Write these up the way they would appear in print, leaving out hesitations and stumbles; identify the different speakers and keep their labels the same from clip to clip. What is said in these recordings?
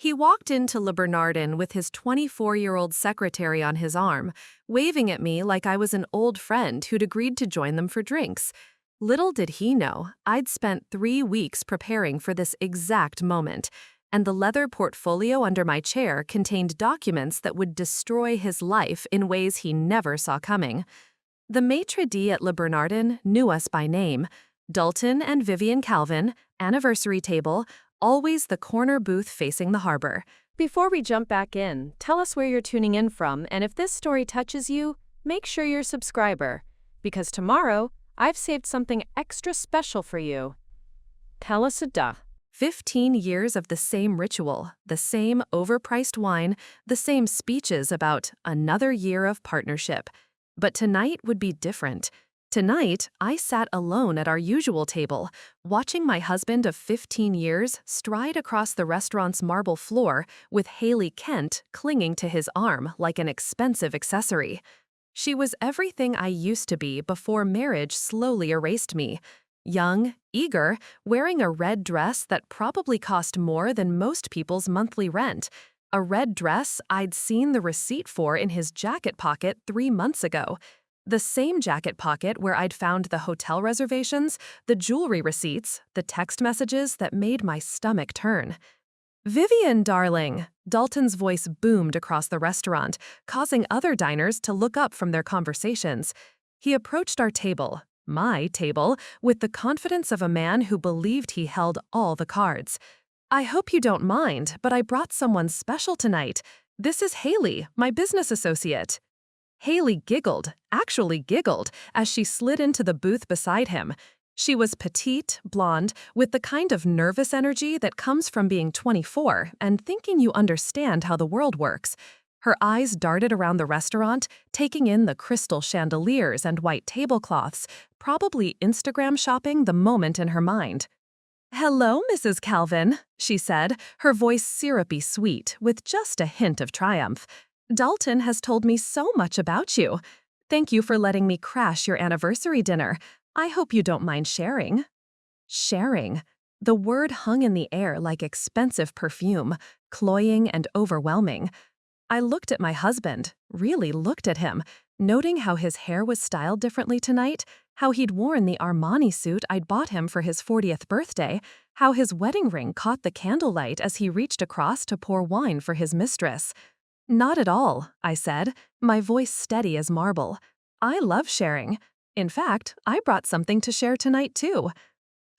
Speaker 1: He walked into Le Bernardin with his 24-year-old secretary on his arm, waving at me like I was an old friend who'd agreed to join them for drinks. Little did he know, I'd spent 3 weeks preparing for this exact moment, and the leather portfolio under my chair contained documents that would destroy his life in ways he never saw coming. The maitre d' at Le Bernardin knew us by name. Dalton and Vivian Calvin, anniversary table, always the corner booth facing the harbor.
Speaker 2: Before we jump back in, tell us where you're tuning in from, and if this story touches you, make sure you're a subscriber, because tomorrow, I've saved something extra special for you. Tell us a duh.
Speaker 1: 15 years of the same ritual, the same overpriced wine, the same speeches about another year of partnership. But tonight would be different. Tonight, I sat alone at our usual table, watching my husband of 15 years stride across the restaurant's marble floor with Haley Kent clinging to his arm like an expensive accessory. She was everything I used to be before marriage slowly erased me. Young, eager, wearing a red dress that probably cost more than most people's monthly rent. A red dress I'd seen the receipt for in his jacket pocket 3 months ago. The same jacket pocket where I'd found the hotel reservations, the jewelry receipts, the text messages that made my stomach turn. "Vivian, darling," Dalton's voice boomed across the restaurant, causing other diners to look up from their conversations. He approached our table, my table, with the confidence of a man who believed he held all the cards. "I hope you don't mind, but I brought someone special tonight. This is Haley, my business associate." Haley giggled, actually giggled, as she slid into the booth beside him. She was petite, blonde, with the kind of nervous energy that comes from being 24 and thinking you understand how the world works. Her eyes darted around the restaurant, taking in the crystal chandeliers and white tablecloths, probably Instagram shopping the moment in her mind. "Hello, Mrs. Calvin," she said, her voice syrupy sweet, with just a hint of triumph. "Dalton has told me so much about you. Thank you for letting me crash your anniversary dinner. I hope you don't mind sharing." Sharing. The word hung in the air like expensive perfume, cloying and overwhelming. I looked at my husband, really looked at him, noting how his hair was styled differently tonight, how he'd worn the Armani suit I'd bought him for his 40th birthday, how his wedding ring caught the candlelight as he reached across to pour wine for his mistress. "Not at all," I said, my voice steady as marble. "I love sharing. In fact, I brought something to share tonight, too."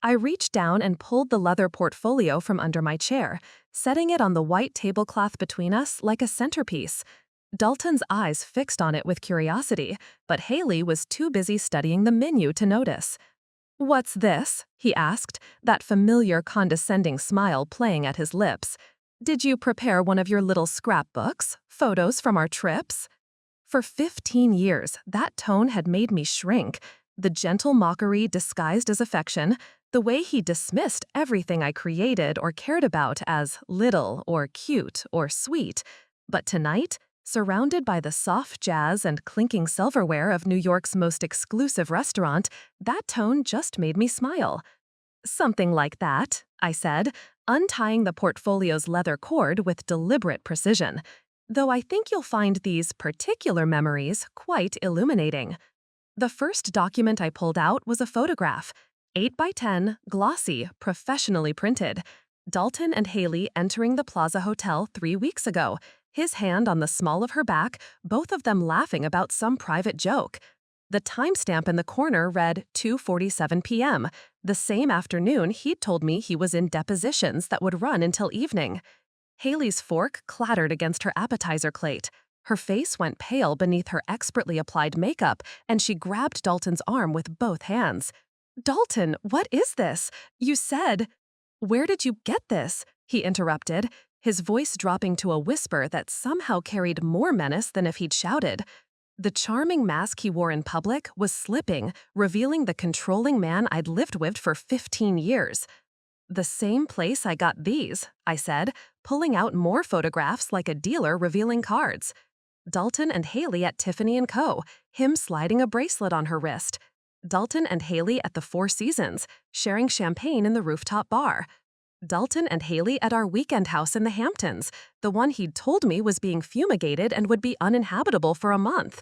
Speaker 1: I reached down and pulled the leather portfolio from under my chair, setting it on the white tablecloth between us like a centerpiece. Dalton's eyes fixed on it with curiosity, but Haley was too busy studying the menu to notice. "What's this?" he asked, that familiar condescending smile playing at his lips. "Did you prepare one of your little scrapbooks, photos from our trips?" For 15 years, that tone had made me shrink. The gentle mockery disguised as affection, the way he dismissed everything I created or cared about as little or cute or sweet. But tonight, surrounded by the soft jazz and clinking silverware of New York's most exclusive restaurant, that tone just made me smile. "Something like that," I said, untying the portfolio's leather cord with deliberate precision. "Though I think you'll find these particular memories quite illuminating." The first document I pulled out was a photograph, 8 by 10, glossy, professionally printed. Dalton and Haley entering the Plaza Hotel 3 weeks ago, his hand on the small of her back, both of them laughing about some private joke. The timestamp in the corner read 2:47 p.m., the same afternoon he'd told me he was in depositions that would run until evening. Haley's fork clattered against her appetizer plate. Her face went pale beneath her expertly applied makeup, and she grabbed Dalton's arm with both hands. "Dalton, what is this? You said—" "Where did you get this?" he interrupted, his voice dropping to a whisper that somehow carried more menace than if he'd shouted. The charming mask he wore in public was slipping, revealing the controlling man I'd lived with for 15 years. "The same place I got these," I said, pulling out more photographs like a dealer revealing cards. Dalton and Haley at Tiffany & Co., him sliding a bracelet on her wrist. Dalton and Haley at the Four Seasons, sharing champagne in the rooftop bar. Dalton and Haley at our weekend house in the Hamptons, the one he'd told me was being fumigated and would be uninhabitable for a month.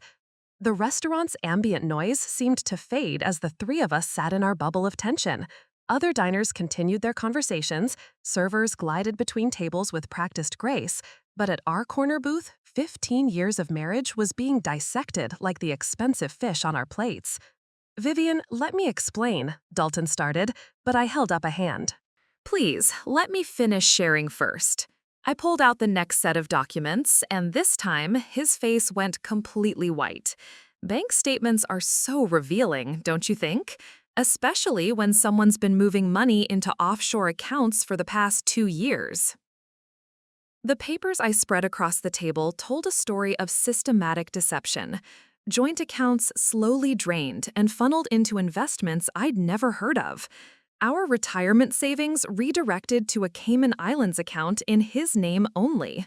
Speaker 1: The restaurant's ambient noise seemed to fade as the three of us sat in our bubble of tension. Other diners continued their conversations, servers glided between tables with practiced grace, but at our corner booth, 15 years of marriage was being dissected like the expensive fish on our plates. "Vivian, let me explain," Dalton started, but I held up a hand. "Please, let me finish sharing first." I pulled out the next set of documents, and this time, his face went completely white. Bank statements are so revealing, don't you think? Especially when someone's been moving money into offshore accounts for the past 2 years. The papers I spread across the table told a story of systematic deception. Joint accounts slowly drained and funneled into investments I'd never heard of. Our retirement savings redirected to a Cayman Islands account in his name only.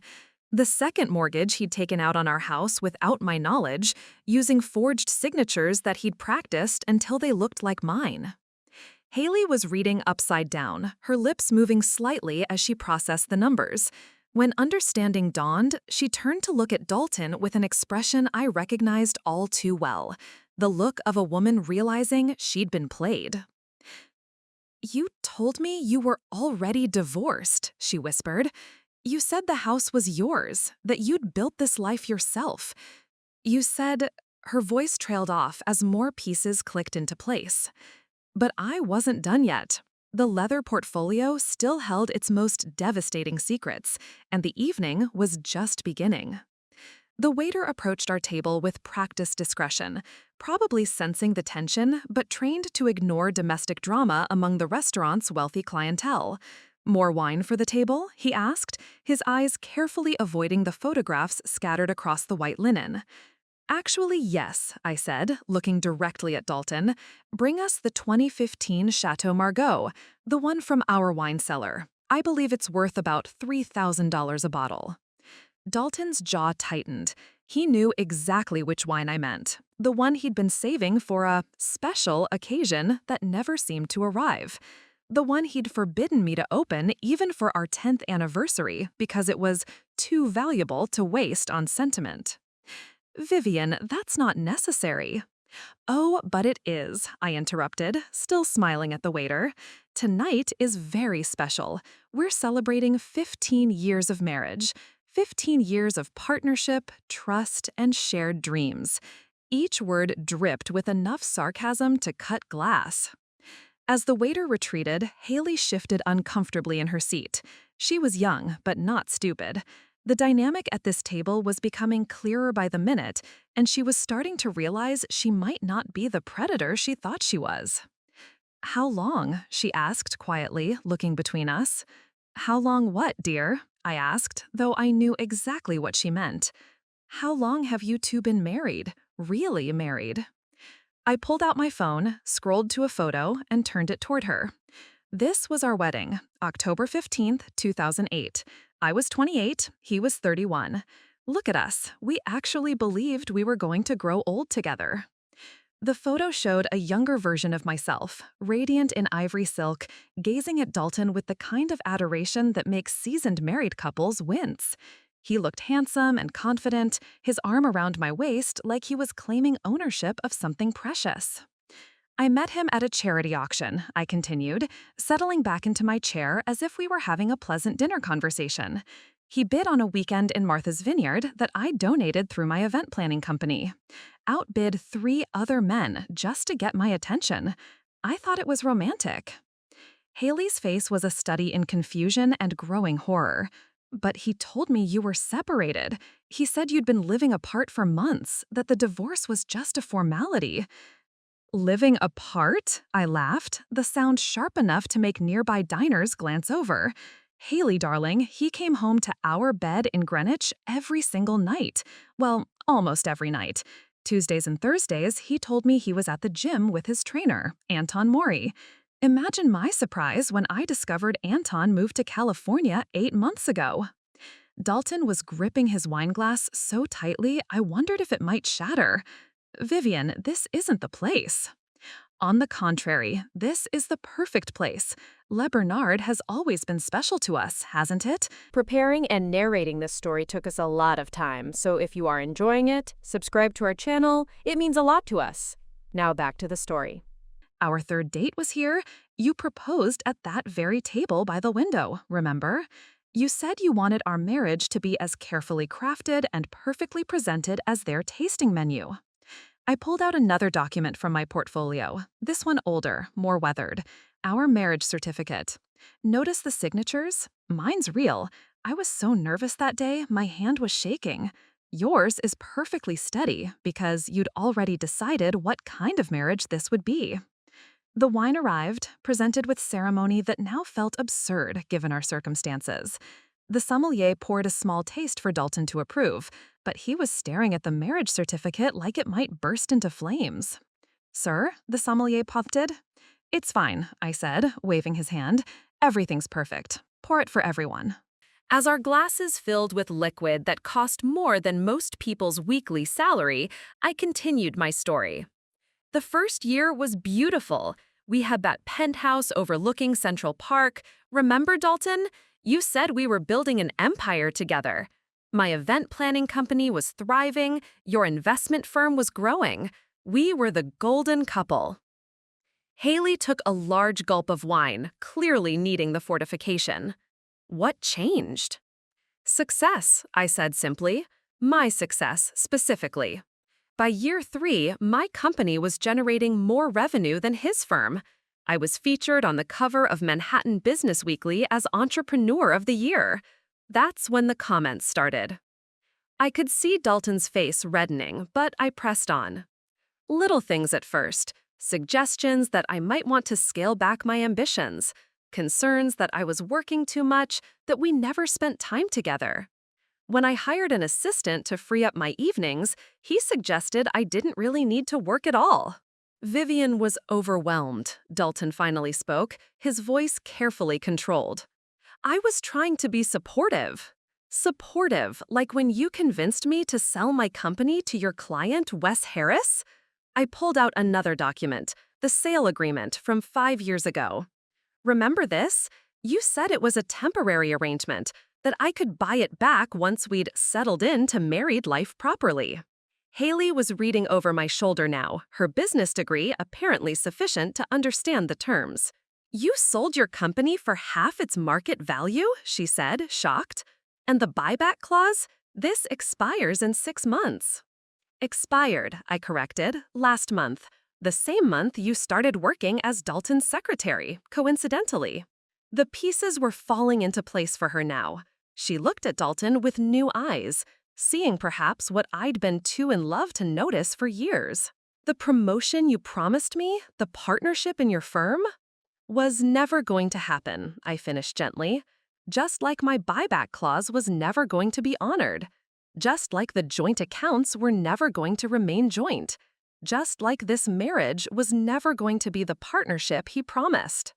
Speaker 1: The second mortgage he'd taken out on our house without my knowledge, using forged signatures that he'd practiced until they looked like mine. Haley was reading upside down, her lips moving slightly as she processed the numbers. When understanding dawned, she turned to look at Dalton with an expression I recognized all too well, the look of a woman realizing she'd been played. "You told me you were already divorced," she whispered. "You said the house was yours, that you'd built this life yourself. You said—" Her voice trailed off as more pieces clicked into place. But I wasn't done yet. The leather portfolio still held its most devastating secrets, and the evening was just beginning. The waiter approached our table with practiced discretion, probably sensing the tension, but trained to ignore domestic drama among the restaurant's wealthy clientele. "More wine for the table?" he asked, his eyes carefully avoiding the photographs scattered across the white linen. "Actually, yes," I said, looking directly at Dalton. "Bring us the 2015 Chateau Margaux, the one from our wine cellar. I believe it's worth about $3,000 a bottle." Dalton's jaw tightened. He knew exactly which wine I meant, the one he'd been saving for a special occasion that never seemed to arrive. The one he'd forbidden me to open even for our 10th anniversary because it was too valuable to waste on sentiment. "Vivian, that's not necessary." "Oh, but it is," I interrupted, still smiling at the waiter. "Tonight is very special. We're celebrating 15 years of marriage. 15 years of partnership, trust, and shared dreams." Each word dripped with enough sarcasm to cut glass. As the waiter retreated, Haley shifted uncomfortably in her seat. She was young, but not stupid. The dynamic at this table was becoming clearer by the minute, and she was starting to realize she might not be the predator she thought she was. "How long?" she asked quietly, looking between us. "How long what, dear?" I asked, though I knew exactly what she meant. "How long have you two been married? Really married?" I pulled out my phone, scrolled to a photo, and turned it toward her. This was our wedding, October 15th, 2008. I was 28, he was 31. Look at us, we actually believed we were going to grow old together. The photo showed a younger version of myself, radiant in ivory silk, gazing at Dalton with the kind of adoration that makes seasoned married couples wince. He looked handsome and confident, his arm around my waist like he was claiming ownership of something precious. "I met him at a charity auction," I continued, settling back into my chair as if we were having a pleasant dinner conversation. "He bid on a weekend in Martha's Vineyard that I donated through my event planning company. Outbid 3 other men just to get my attention. I thought it was romantic." Haley's face was a study in confusion and growing horror. "But he told me you were separated. He said you'd been living apart for months, that the divorce was just a formality." "Living apart?" I laughed, the sound sharp enough to make nearby diners glance over. "Haley, darling, he came home to our bed in Greenwich every single night. Well, almost every night. Tuesdays and Thursdays, he told me he was at the gym with his trainer, Anton Mori. Imagine my surprise when I discovered Anton moved to California 8 months ago." Dalton was gripping his wine glass so tightly I wondered if it might shatter. "Vivian, this isn't the place." On the contrary, this is the perfect place. Le Bernard has always been special to us, hasn't it?
Speaker 2: Preparing and narrating this story took us a lot of time, so if you are enjoying it, subscribe to our channel. It means a lot to us. Now back to the story.
Speaker 1: Our third date was here. You proposed at that very table by the window, remember? You said you wanted our marriage to be as carefully crafted and perfectly presented as their tasting menu. I pulled out another document from my portfolio, this one older, more weathered, our marriage certificate. Notice the signatures? Mine's real. I was so nervous that day, my hand was shaking. Yours is perfectly steady because you'd already decided what kind of marriage this would be. The wine arrived, presented with ceremony that now felt absurd given our circumstances. The sommelier poured a small taste for Dalton to approve, but he was staring at the marriage certificate like it might burst into flames. "Sir," the sommelier prompted. "It's fine," I said, waving his hand. "Everything's perfect. Pour it for everyone." As our glasses filled with liquid that cost more than most people's weekly salary, I continued my story. The first year was beautiful. We had that penthouse overlooking Central Park. Remember, Dalton? You said we were building an empire together. My event planning company was thriving. Your investment firm was growing. We were the golden couple. Haley took a large gulp of wine, clearly needing the fortification. What changed? Success, I said simply. My success, specifically. By year 3, my company was generating more revenue than his firm. I was featured on the cover of Manhattan Business Weekly as Entrepreneur of the Year. That's when the comments started. I could see Dalton's face reddening, but I pressed on. Little things at first, suggestions that I might want to scale back my ambitions, concerns that I was working too much, that we never spent time together. When I hired an assistant to free up my evenings, he suggested I didn't really need to work at all. Vivian was overwhelmed, Dalton finally spoke, his voice carefully controlled. I was trying to be supportive. Supportive, like when you convinced me to sell my company to your client, Wes Harris? I pulled out another document, the sale agreement from 5 years ago. Remember this? You said it was a temporary arrangement, that I could buy it back once we'd settled into married life properly. Haley was reading over my shoulder now, her business degree apparently sufficient to understand the terms. You sold your company for half its market value, she said, shocked. And the buyback clause? This expires in 6 months. Expired, I corrected, last month. The same month you started working as Dalton's secretary, coincidentally. The pieces were falling into place for her now. She looked at Dalton with new eyes, seeing perhaps what I'd been too in love to notice for years. The promotion you promised me, the partnership in your firm, was never going to happen, I finished gently. Just like my buyback clause was never going to be honored. Just like the joint accounts were never going to remain joint. Just like this marriage was never going to be the partnership he promised.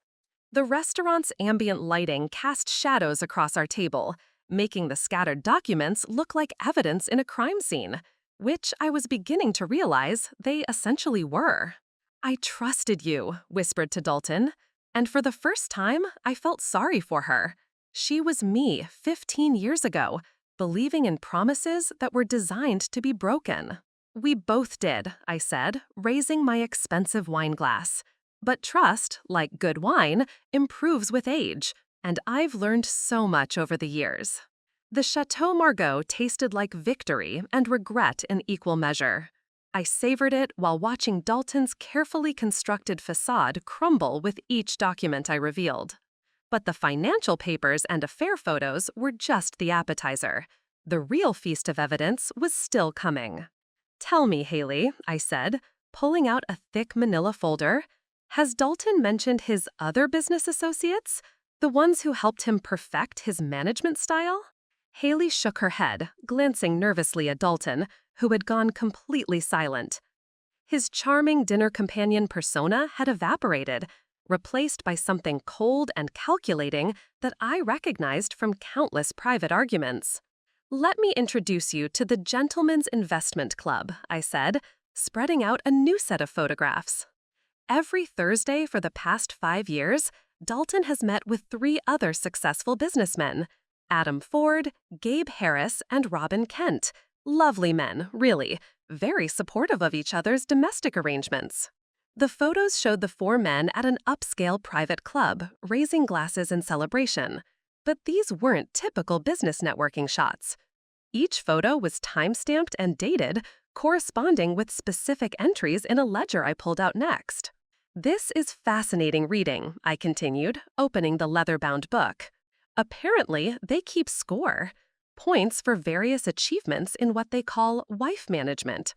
Speaker 1: The restaurant's ambient lighting cast shadows across our table, making the scattered documents look like evidence in a crime scene, which I was beginning to realize they essentially were. I trusted you, whispered to Dalton, and for the first time, I felt sorry for her. She was me 15 years ago, believing in promises that were designed to be broken. We both did, I said, raising my expensive wine glass. But trust, like good wine, improves with age, and I've learned so much over the years. The Chateau Margaux tasted like victory and regret in equal measure. I savored it while watching Dalton's carefully constructed facade crumble with each document I revealed. But the financial papers and affair photos were just the appetizer. The real feast of evidence was still coming. Tell me, Haley, I said, pulling out a thick manila folder. Has Dalton mentioned his other business associates? The ones who helped him perfect his management style? Haley shook her head, glancing nervously at Dalton, who had gone completely silent. His charming dinner companion persona had evaporated, replaced by something cold and calculating that I recognized from countless private arguments. Let me introduce you to the Gentlemen's Investment Club, I said, spreading out a new set of photographs. Every Thursday for the past 5 years, Dalton has met with 3 other successful businessmen: Adam Ford, Gabe Harris, and Robin Kent. Lovely men, really, very supportive of each other's domestic arrangements. The photos showed the 4 men at an upscale private club, raising glasses in celebration. But these weren't typical business networking shots. Each photo was time-stamped and dated, corresponding with specific entries in a ledger I pulled out next. This is fascinating reading, I continued, opening the leather-bound book. Apparently, they keep score. Points for various achievements in what they call wife management.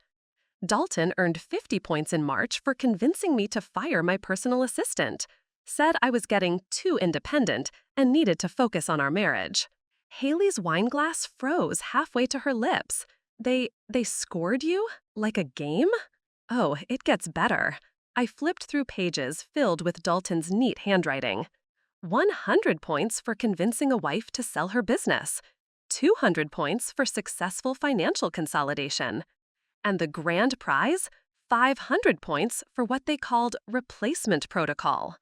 Speaker 1: Dalton earned 50 points in March for convincing me to fire my personal assistant. Said I was getting too independent and needed to focus on our marriage. Haley's wine glass froze halfway to her lips. They scored you? Like a game? Oh, it gets better. I flipped through pages filled with Dalton's neat handwriting. 100 points for convincing a wife to sell her business. 200 points for successful financial consolidation. And the grand prize, 500 points for what they called replacement protocol.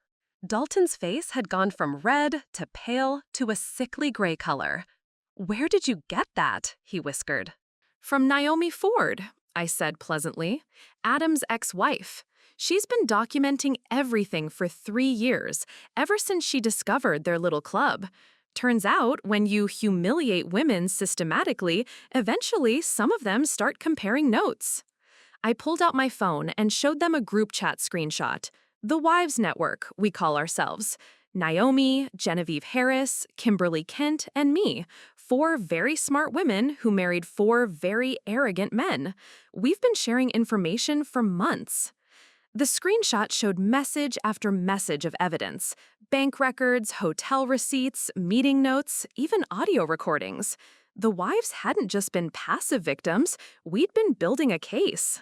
Speaker 1: Dalton's face had gone from red to pale to a sickly gray color. "Where did you get that?" he whispered.
Speaker 2: From Naomi Ford, I said pleasantly, Adam's ex-wife. She's been documenting everything for 3 years, ever since she discovered their little club. Turns out, when you humiliate women systematically, eventually some of them start comparing notes. I pulled out my phone and showed them a group chat screenshot. The Wives Network, we call ourselves. Naomi, Genevieve Harris, Kimberly Kent, and me. 4 very smart women who married 4 very arrogant men. We've been sharing information for months. The screenshot showed message after message of evidence: bank records, hotel receipts, meeting notes, even audio recordings. The wives hadn't just been passive victims, we'd been building a case.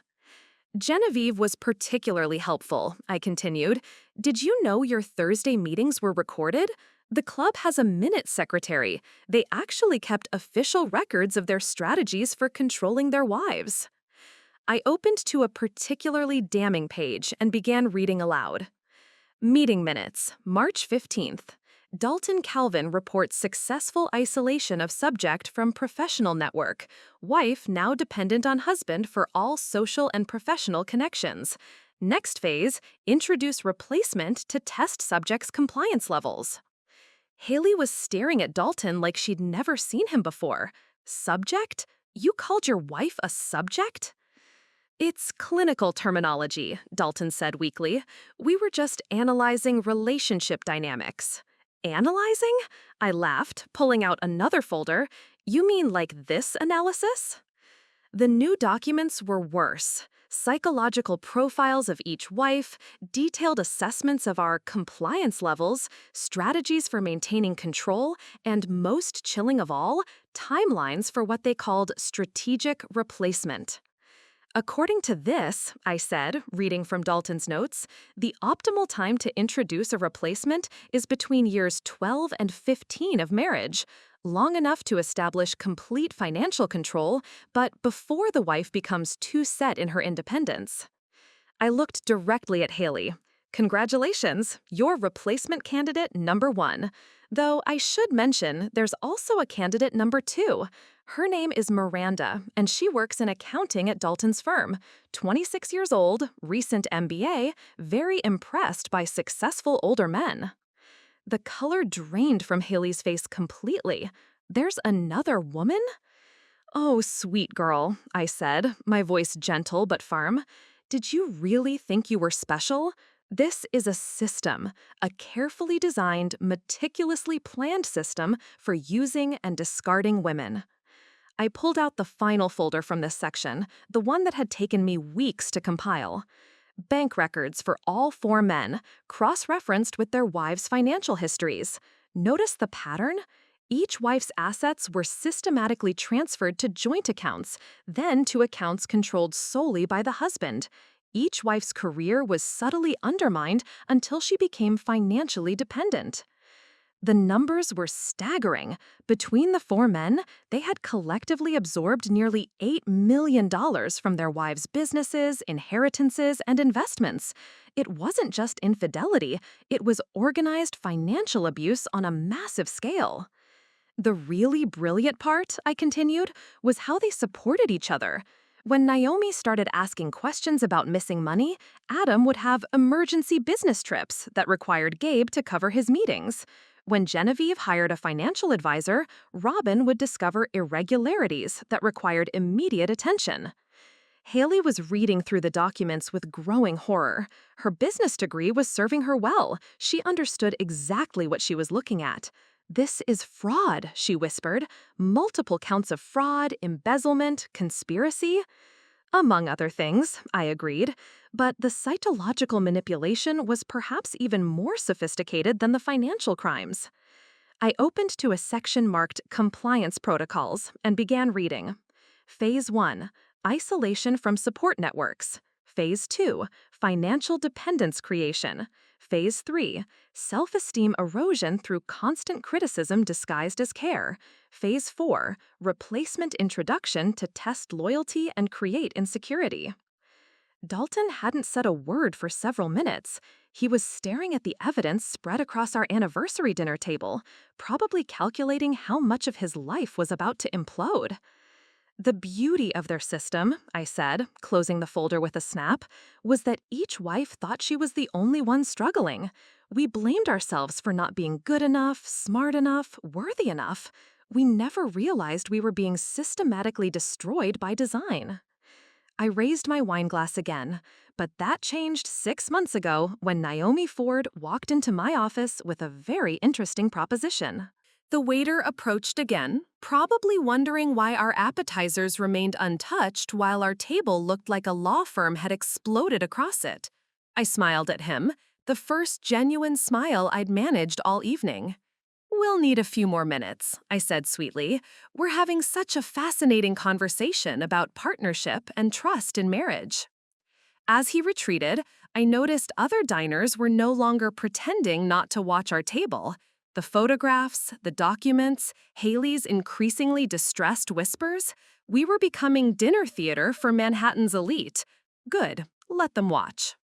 Speaker 2: Genevieve was particularly helpful, I continued. Did you know your Thursday meetings were recorded? The club has a minute secretary. They actually kept official records of their strategies for controlling their wives. I opened to a particularly damning page and began reading aloud. Meeting minutes, March 15th. Dalton Calvin reports successful isolation of subject from professional network. Wife now dependent on husband for all social and professional connections. Next phase, introduce replacement to test subject's compliance levels. Haley was staring at Dalton like she'd never seen him before. Subject? You called your wife a subject? It's clinical terminology, Dalton said weakly. We were just analyzing relationship dynamics. Analyzing? I laughed, pulling out another folder. You mean like this analysis? The new documents were worse. Psychological profiles of each wife, detailed assessments of our compliance levels, strategies for maintaining control, and most chilling of all, timelines for what they called strategic replacement. According to this, I said, reading from Dalton's notes, the optimal time to introduce a replacement is between years 12 and 15 of marriage, long enough to establish complete financial control, but before the wife becomes too set in her independence. I looked directly at Haley. Congratulations, you're replacement candidate number 1. Though I should mention, there's also a candidate number 2. Her name is Miranda, and she works in accounting at Dalton's firm. 26 years old, recent MBA, very impressed by successful older men. The color drained from Haley's face completely. There's another woman? Oh, sweet girl, I said, my voice gentle but firm. Did you really think you were special? This is a system, a carefully designed, meticulously planned system for using and discarding women. I pulled out the final folder from this section, the one that had taken me weeks to compile. Bank records for all 4 men, cross-referenced with their wives' financial histories. Notice the pattern? Each wife's assets were systematically transferred to joint accounts, then to accounts controlled solely by the husband. Each wife's career was subtly undermined until she became financially dependent. The numbers were staggering. Between the 4 men, they had collectively absorbed nearly $8 million from their wives' businesses, inheritances, and investments.
Speaker 1: It wasn't just infidelity, it was organized financial abuse on a massive scale. The really brilliant part, I continued, was how they supported each other. When Naomi started asking questions about missing money, Adam would have emergency business trips that required Gabe to cover his meetings. When Genevieve hired a financial advisor, Robin would discover irregularities that required immediate attention. Haley was reading through the documents with growing horror. Her business degree was serving her well. She understood exactly what she was looking at. "This is fraud," she whispered. "Multiple counts of fraud, embezzlement, conspiracy." Among other things, I agreed. But the cytological manipulation was perhaps even more sophisticated than the financial crimes. I opened to a section marked Compliance Protocols and began reading. Phase 1. Isolation from support networks. Phase 2. Financial dependence creation. Phase 3. Self-esteem erosion through constant criticism disguised as care. Phase 4. Replacement introduction to test loyalty and create insecurity. Dalton hadn't said a word for several minutes. He was staring at the evidence spread across our anniversary dinner table, probably calculating how much of his life was about to implode. "The beauty of their system," I said, closing the folder with a snap, "was that each wife thought she was the only one struggling. We blamed ourselves for not being good enough, smart enough, worthy enough. We never realized we were being systematically destroyed by design." I raised my wine glass again, but that changed 6 months ago when Naomi Ford walked into my office with a very interesting proposition. The waiter approached again, probably wondering why our appetizers remained untouched while our table looked like a law firm had exploded across it. I smiled at him, the first genuine smile I'd managed all evening. "We'll need a few more minutes," I said sweetly. "We're having such a fascinating conversation about partnership and trust in marriage." As he retreated, I noticed other diners were no longer pretending not to watch our table. The photographs, the documents, Haley's increasingly distressed whispers, we were becoming dinner theater for Manhattan's elite. Good, let them watch.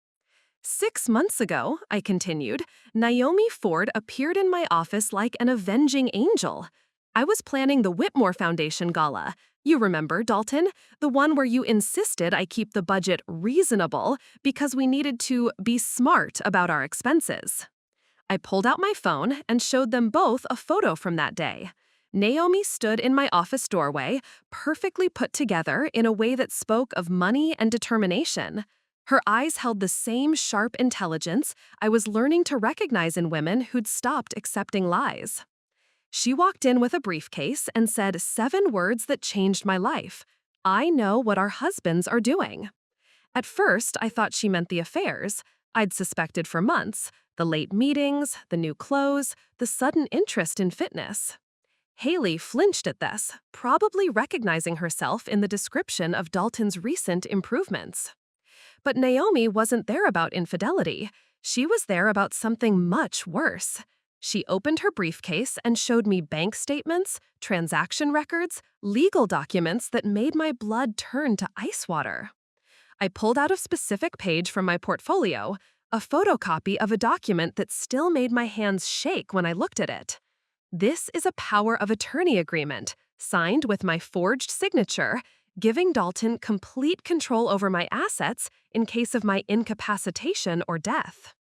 Speaker 1: 6 months ago, I continued, Naomi Ford appeared in my office like an avenging angel. I was planning the Whitmore Foundation Gala. You remember, Dalton? The one where you insisted I keep the budget reasonable because we needed to be smart about our expenses. I pulled out my phone and showed them both a photo from that day. Naomi stood in my office doorway, perfectly put together in a way that spoke of money and determination. Her eyes held the same sharp intelligence I was learning to recognize in women who'd stopped accepting lies. She walked in with a briefcase and said 7 words that changed my life. "I know what our husbands are doing." At first, I thought she meant the affairs. I'd suspected for months. The late meetings, the new clothes, the sudden interest in fitness. Haley flinched at this, probably recognizing herself in the description of Dalton's recent improvements. But Naomi wasn't there about infidelity. She was there about something much worse. She opened her briefcase and showed me bank statements, transaction records, legal documents that made my blood turn to ice water. I pulled out a specific page from my portfolio, a photocopy of a document that still made my hands shake when I looked at it. This is a power of attorney agreement, signed with my forged signature, giving Dalton complete control over my assets in case of my incapacitation or death.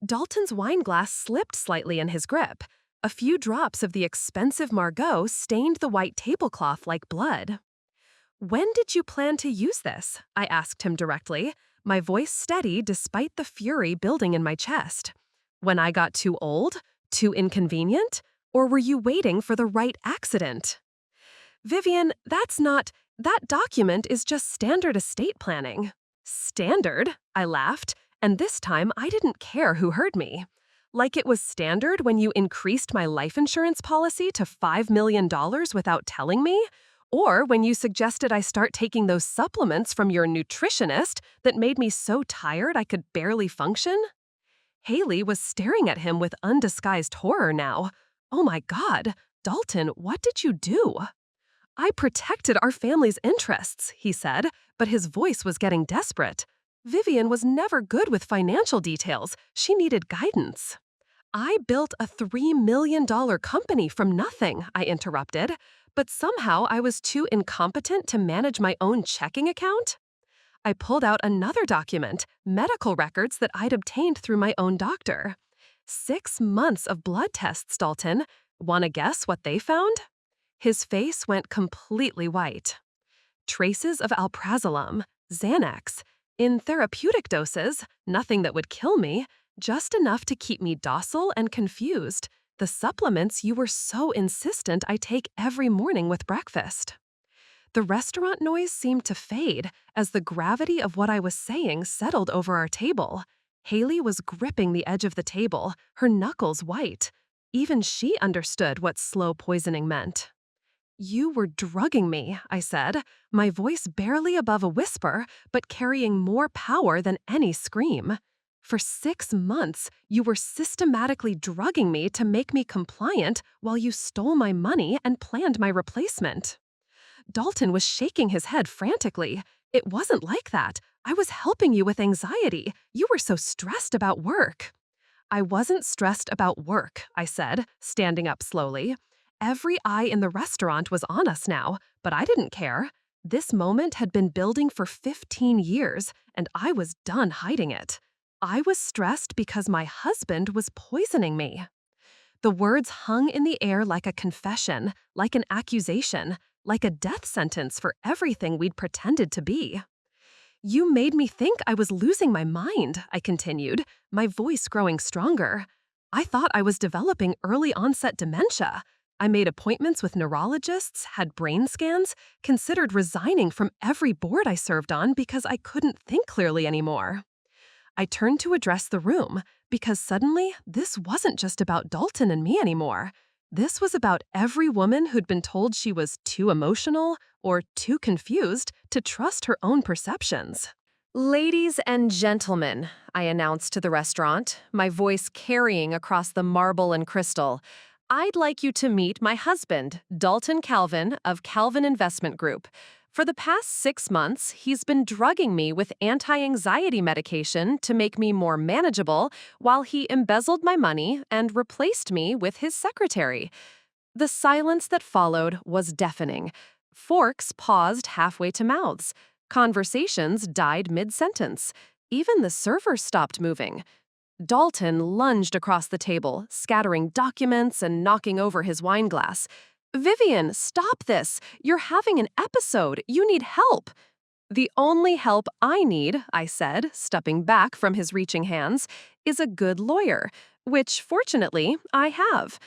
Speaker 1: Dalton's wine glass slipped slightly in his grip. A few drops of the expensive Margaux stained the white tablecloth like blood. "When did you plan to use this?" I asked him directly, my voice steady despite the fury building in my chest. "When I got too old? Too inconvenient? Or were you waiting for the right accident?" "Vivian, that document is just standard estate planning." "Standard?" I laughed, and this time I didn't care who heard me. "Like it was standard when you increased my life insurance policy to $5 million without telling me? Or when you suggested I start taking those supplements from your nutritionist that made me so tired I could barely function?" Haley was staring at him with undisguised horror now. "Oh my God, Dalton, what did you do?" "I protected our family's interests," he said, but his voice was getting desperate. Vivian was never good with financial details. She needed guidance. I built a $3 million company from nothing, I interrupted, but somehow I was too incompetent to manage my own checking account. I pulled out another document, medical records that I'd obtained through my own doctor. 6 months of blood tests, Dalton. Want to guess what they found? His face went completely white. Traces of alprazolam, Xanax, in therapeutic doses, nothing that would kill me, just enough to keep me docile and confused. The supplements you were so insistent I take every morning with breakfast. The restaurant noise seemed to fade as the gravity of what I was saying settled over our table. Haley was gripping the edge of the table, her knuckles white. Even she understood what slow poisoning meant. You were drugging me, I said, my voice barely above a whisper, but carrying more power than any scream. For 6 months, you were systematically drugging me to make me compliant while you stole my money and planned my replacement. Dalton was shaking his head frantically. It wasn't like that. I was helping you with anxiety. You were so stressed about work. I wasn't stressed about work, I said, standing up slowly. Every eye in the restaurant was on us now, but I didn't care. This moment had been building for 15 years, and I was done hiding it. I was stressed because my husband was poisoning me. The words hung in the air like a confession, like an accusation, like a death sentence for everything we'd pretended to be. You made me think I was losing my mind, I continued, my voice growing stronger. I thought I was developing early onset dementia. I made appointments with neurologists, had brain scans, considered resigning from every board I served on because I couldn't think clearly anymore. I turned to address the room because suddenly this wasn't just about Dalton and me anymore. This was about every woman who'd been told she was too emotional or too confused to trust her own perceptions. "Ladies and gentlemen," I announced to the restaurant, my voice carrying across the marble and crystal, "I'd like you to meet my husband, Dalton Calvin of Calvin Investment Group. For the past 6 months, he's been drugging me with anti-anxiety medication to make me more manageable while he embezzled my money and replaced me with his secretary." The silence that followed was deafening. Forks paused halfway to mouths. Conversations died mid-sentence. Even the server stopped moving. Dalton lunged across the table, scattering documents and knocking over his wine glass. "Vivian, stop this! You're having an episode! You need help!" "The only help I need," I said, stepping back from his reaching hands, "is a good lawyer, which, fortunately, I have."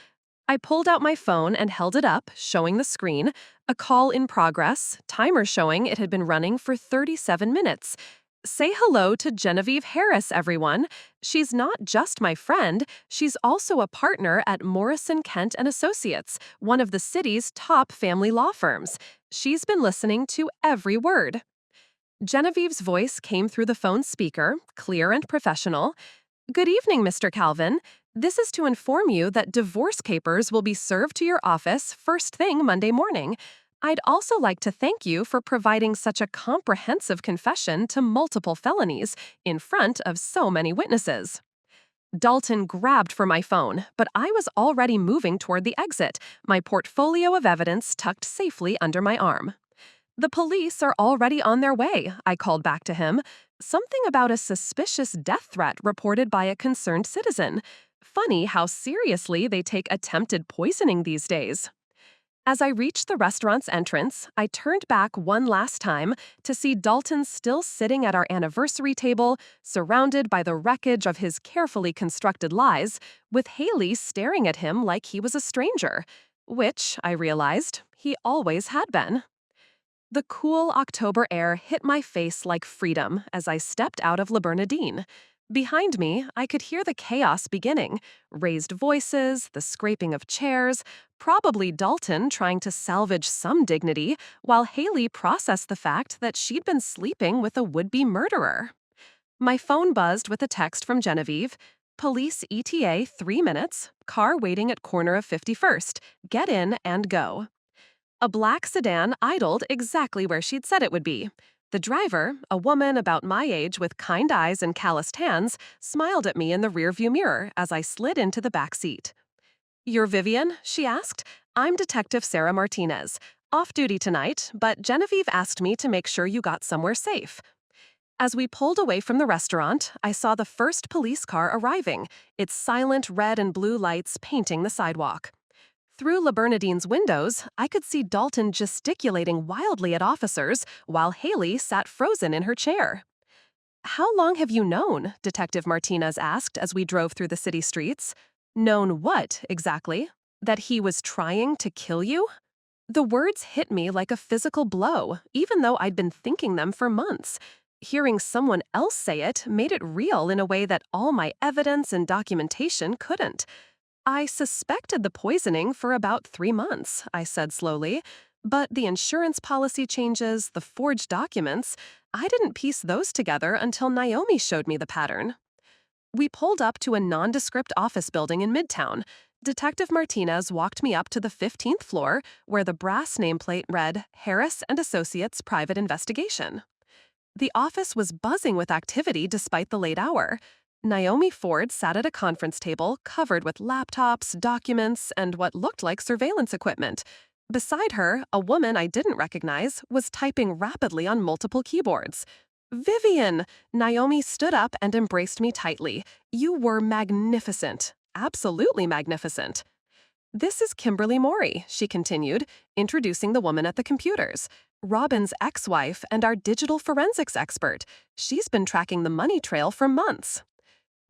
Speaker 1: I pulled out my phone and held it up, showing the screen, a call in progress, timer showing it had been running for 37 minutes. "Say hello to Genevieve Harris, everyone. She's not just my friend, she's also a partner at Morrison, Kent & Associates, one of the city's top family law firms. She's been listening to every word." Genevieve's voice came through the phone speaker, clear and professional. "Good evening, Mr. Calvin. This is to inform you that divorce papers will be served to your office first thing Monday morning. I'd also like to thank you for providing such a comprehensive confession to multiple felonies in front of so many witnesses." Dalton grabbed for my phone, but I was already moving toward the exit, my portfolio of evidence tucked safely under my arm. "The police are already on their way," I called back to him. "Something about a suspicious death threat reported by a concerned citizen. Funny how seriously they take attempted poisoning these days." As I reached the restaurant's entrance, I turned back one last time to see Dalton still sitting at our anniversary table, surrounded by the wreckage of his carefully constructed lies, with Haley staring at him like he was a stranger, which, I realized, he always had been. The cool October air hit my face like freedom as I stepped out of Bernardin. Behind me, I could hear the chaos beginning, raised voices, the scraping of chairs, probably Dalton trying to salvage some dignity, while Haley processed the fact that she'd been sleeping with a would-be murderer. My phone buzzed with a text from Genevieve. "Police ETA 3 minutes, car waiting at corner of 51st. Get in and go." A black sedan idled exactly where she'd said it would be. The driver, a woman about my age with kind eyes and calloused hands, smiled at me in the rearview mirror as I slid into the back seat. "You're Vivian?" she asked. "I'm Detective Sarah Martinez. Off duty tonight, but Genevieve asked me to make sure you got somewhere safe." As we pulled away from the restaurant, I saw the first police car arriving, its silent red and blue lights painting the sidewalk. Through Bernardin's windows, I could see Dalton gesticulating wildly at officers while Haley sat frozen in her chair. "How long have you known?" Detective Martinez asked as we drove through the city streets. "Known what, exactly? That he was trying to kill you?" The words hit me like a physical blow, even though I'd been thinking them for months. Hearing someone else say it made it real in a way that all my evidence and documentation couldn't. "I suspected the poisoning for about 3 months," I said slowly. "But the insurance policy changes, the forged documents, I didn't piece those together until Naomi showed me the pattern." We pulled up to a nondescript office building in Midtown. Detective Martinez walked me up to the 15th floor, where the brass nameplate read Harris and Associates Private Investigation. The office was buzzing with activity despite the late hour. Naomi Ford sat at a conference table covered with laptops, documents, and what looked like surveillance equipment. Beside her, a woman I didn't recognize was typing rapidly on multiple keyboards. "Vivian!" Naomi stood up and embraced me tightly. "You were magnificent. Absolutely magnificent." "This is Kimberly Morey," she continued, introducing the woman at the computers. "Robin's ex-wife and our digital forensics expert. She's been tracking the money trail for months."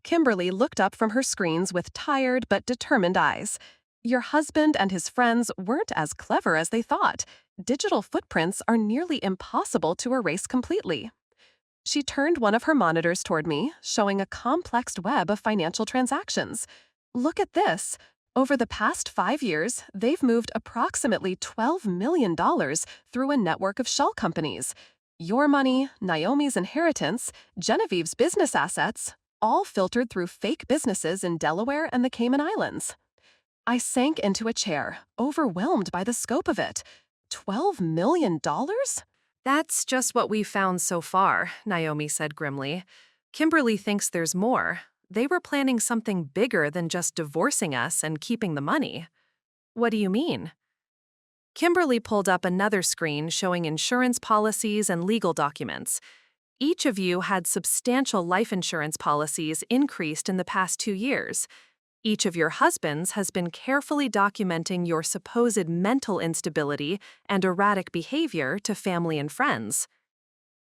Speaker 1: Kimberly looked up from her screens with tired but determined eyes. "Your husband and his friends weren't as clever as they thought. Digital footprints are nearly impossible to erase completely." She turned one of her monitors toward me, showing a complex web of financial transactions. "Look at this. Over the past 5 years, they've moved approximately $12 million through a network of shell companies. Your money, Naomi's inheritance, Genevieve's business assets, all filtered through fake businesses in Delaware and the Cayman Islands." I sank into a chair, overwhelmed by the scope of it. $12 million? "That's just what we've found so far," Naomi said grimly. "Kimberly thinks there's more. They were planning something bigger than just divorcing us and keeping the money." "What do you mean?" Kimberly pulled up another screen showing insurance policies and legal documents. "Each of you had substantial life insurance policies increased in the past 2 years. Each of your husbands has been carefully documenting your supposed mental instability and erratic behavior to family and friends."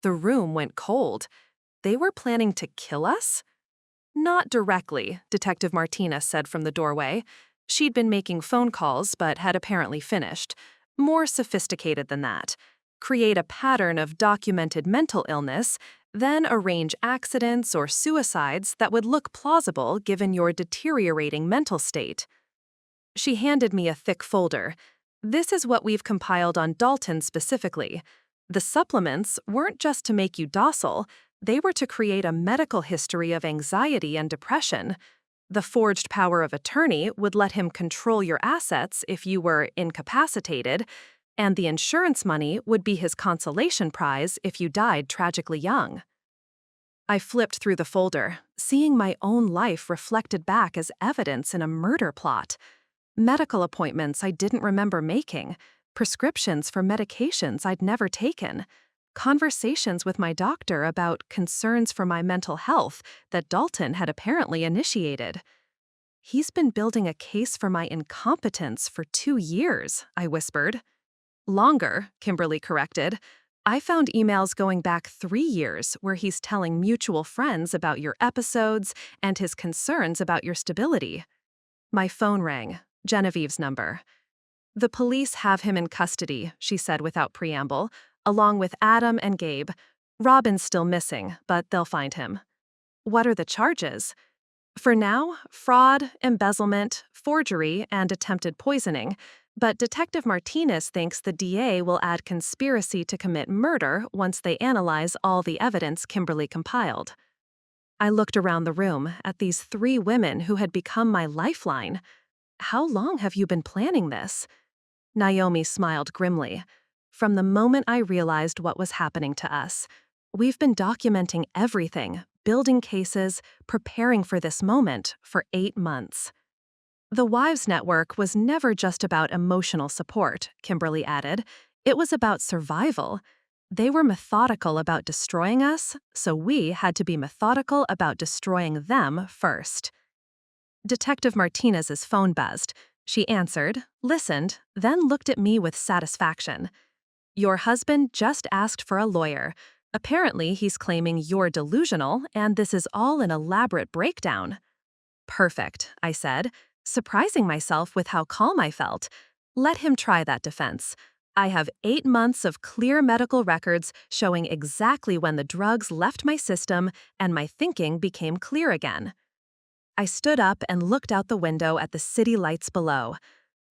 Speaker 1: The room went cold. They were planning to kill us? "Not directly," Detective Martinez said from the doorway. She'd been making phone calls but had apparently finished. "More sophisticated than that. Create a pattern of documented mental illness, then arrange accidents or suicides that would look plausible given your deteriorating mental state." She handed me a thick folder. "This is what we've compiled on Dalton specifically. The supplements weren't just to make you docile, they were to create a medical history of anxiety and depression. The forged power of attorney would let him control your assets if you were incapacitated, and the insurance money would be his consolation prize if you died tragically young." I flipped through the folder, seeing my own life reflected back as evidence in a murder plot. Medical appointments I didn't remember making, prescriptions for medications I'd never taken, conversations with my doctor about concerns for my mental health that Dalton had apparently initiated. "He's been building a case for my incompetence for 2 years," I whispered. "Longer," Kimberly corrected. "I found emails going back 3 years where he's telling mutual friends about your episodes and his concerns about your stability." My phone rang, Genevieve's number. "The police have him in custody," she said without preamble, "along with Adam and Gabe. Robin's still missing, but they'll find him." "What are the charges?" "For now, fraud, embezzlement, forgery, and attempted poisoning. But Detective Martinez thinks the DA will add conspiracy to commit murder once they analyze all the evidence Kimberly compiled." I looked around the room at these 3 women who had become my lifeline. "How long have you been planning this?" Naomi smiled grimly. from the moment I realized what was happening to us. We've been documenting everything, building cases, preparing for this moment for 8 months. The Wives Network was never just about emotional support, Kimberly added. It was about survival. They were methodical about destroying us, so we had to be methodical about destroying them first. Detective Martinez's phone buzzed. She answered, listened, then looked at me with satisfaction. Your husband just asked for a lawyer. Apparently, he's claiming you're delusional, and this is all an elaborate breakdown. Perfect, I said, surprising myself with how calm I felt. Let him try that defense. I have 8 months of clear medical records showing exactly when the drugs left my system and my thinking became clear again. I stood up and looked out the window at the city lights below.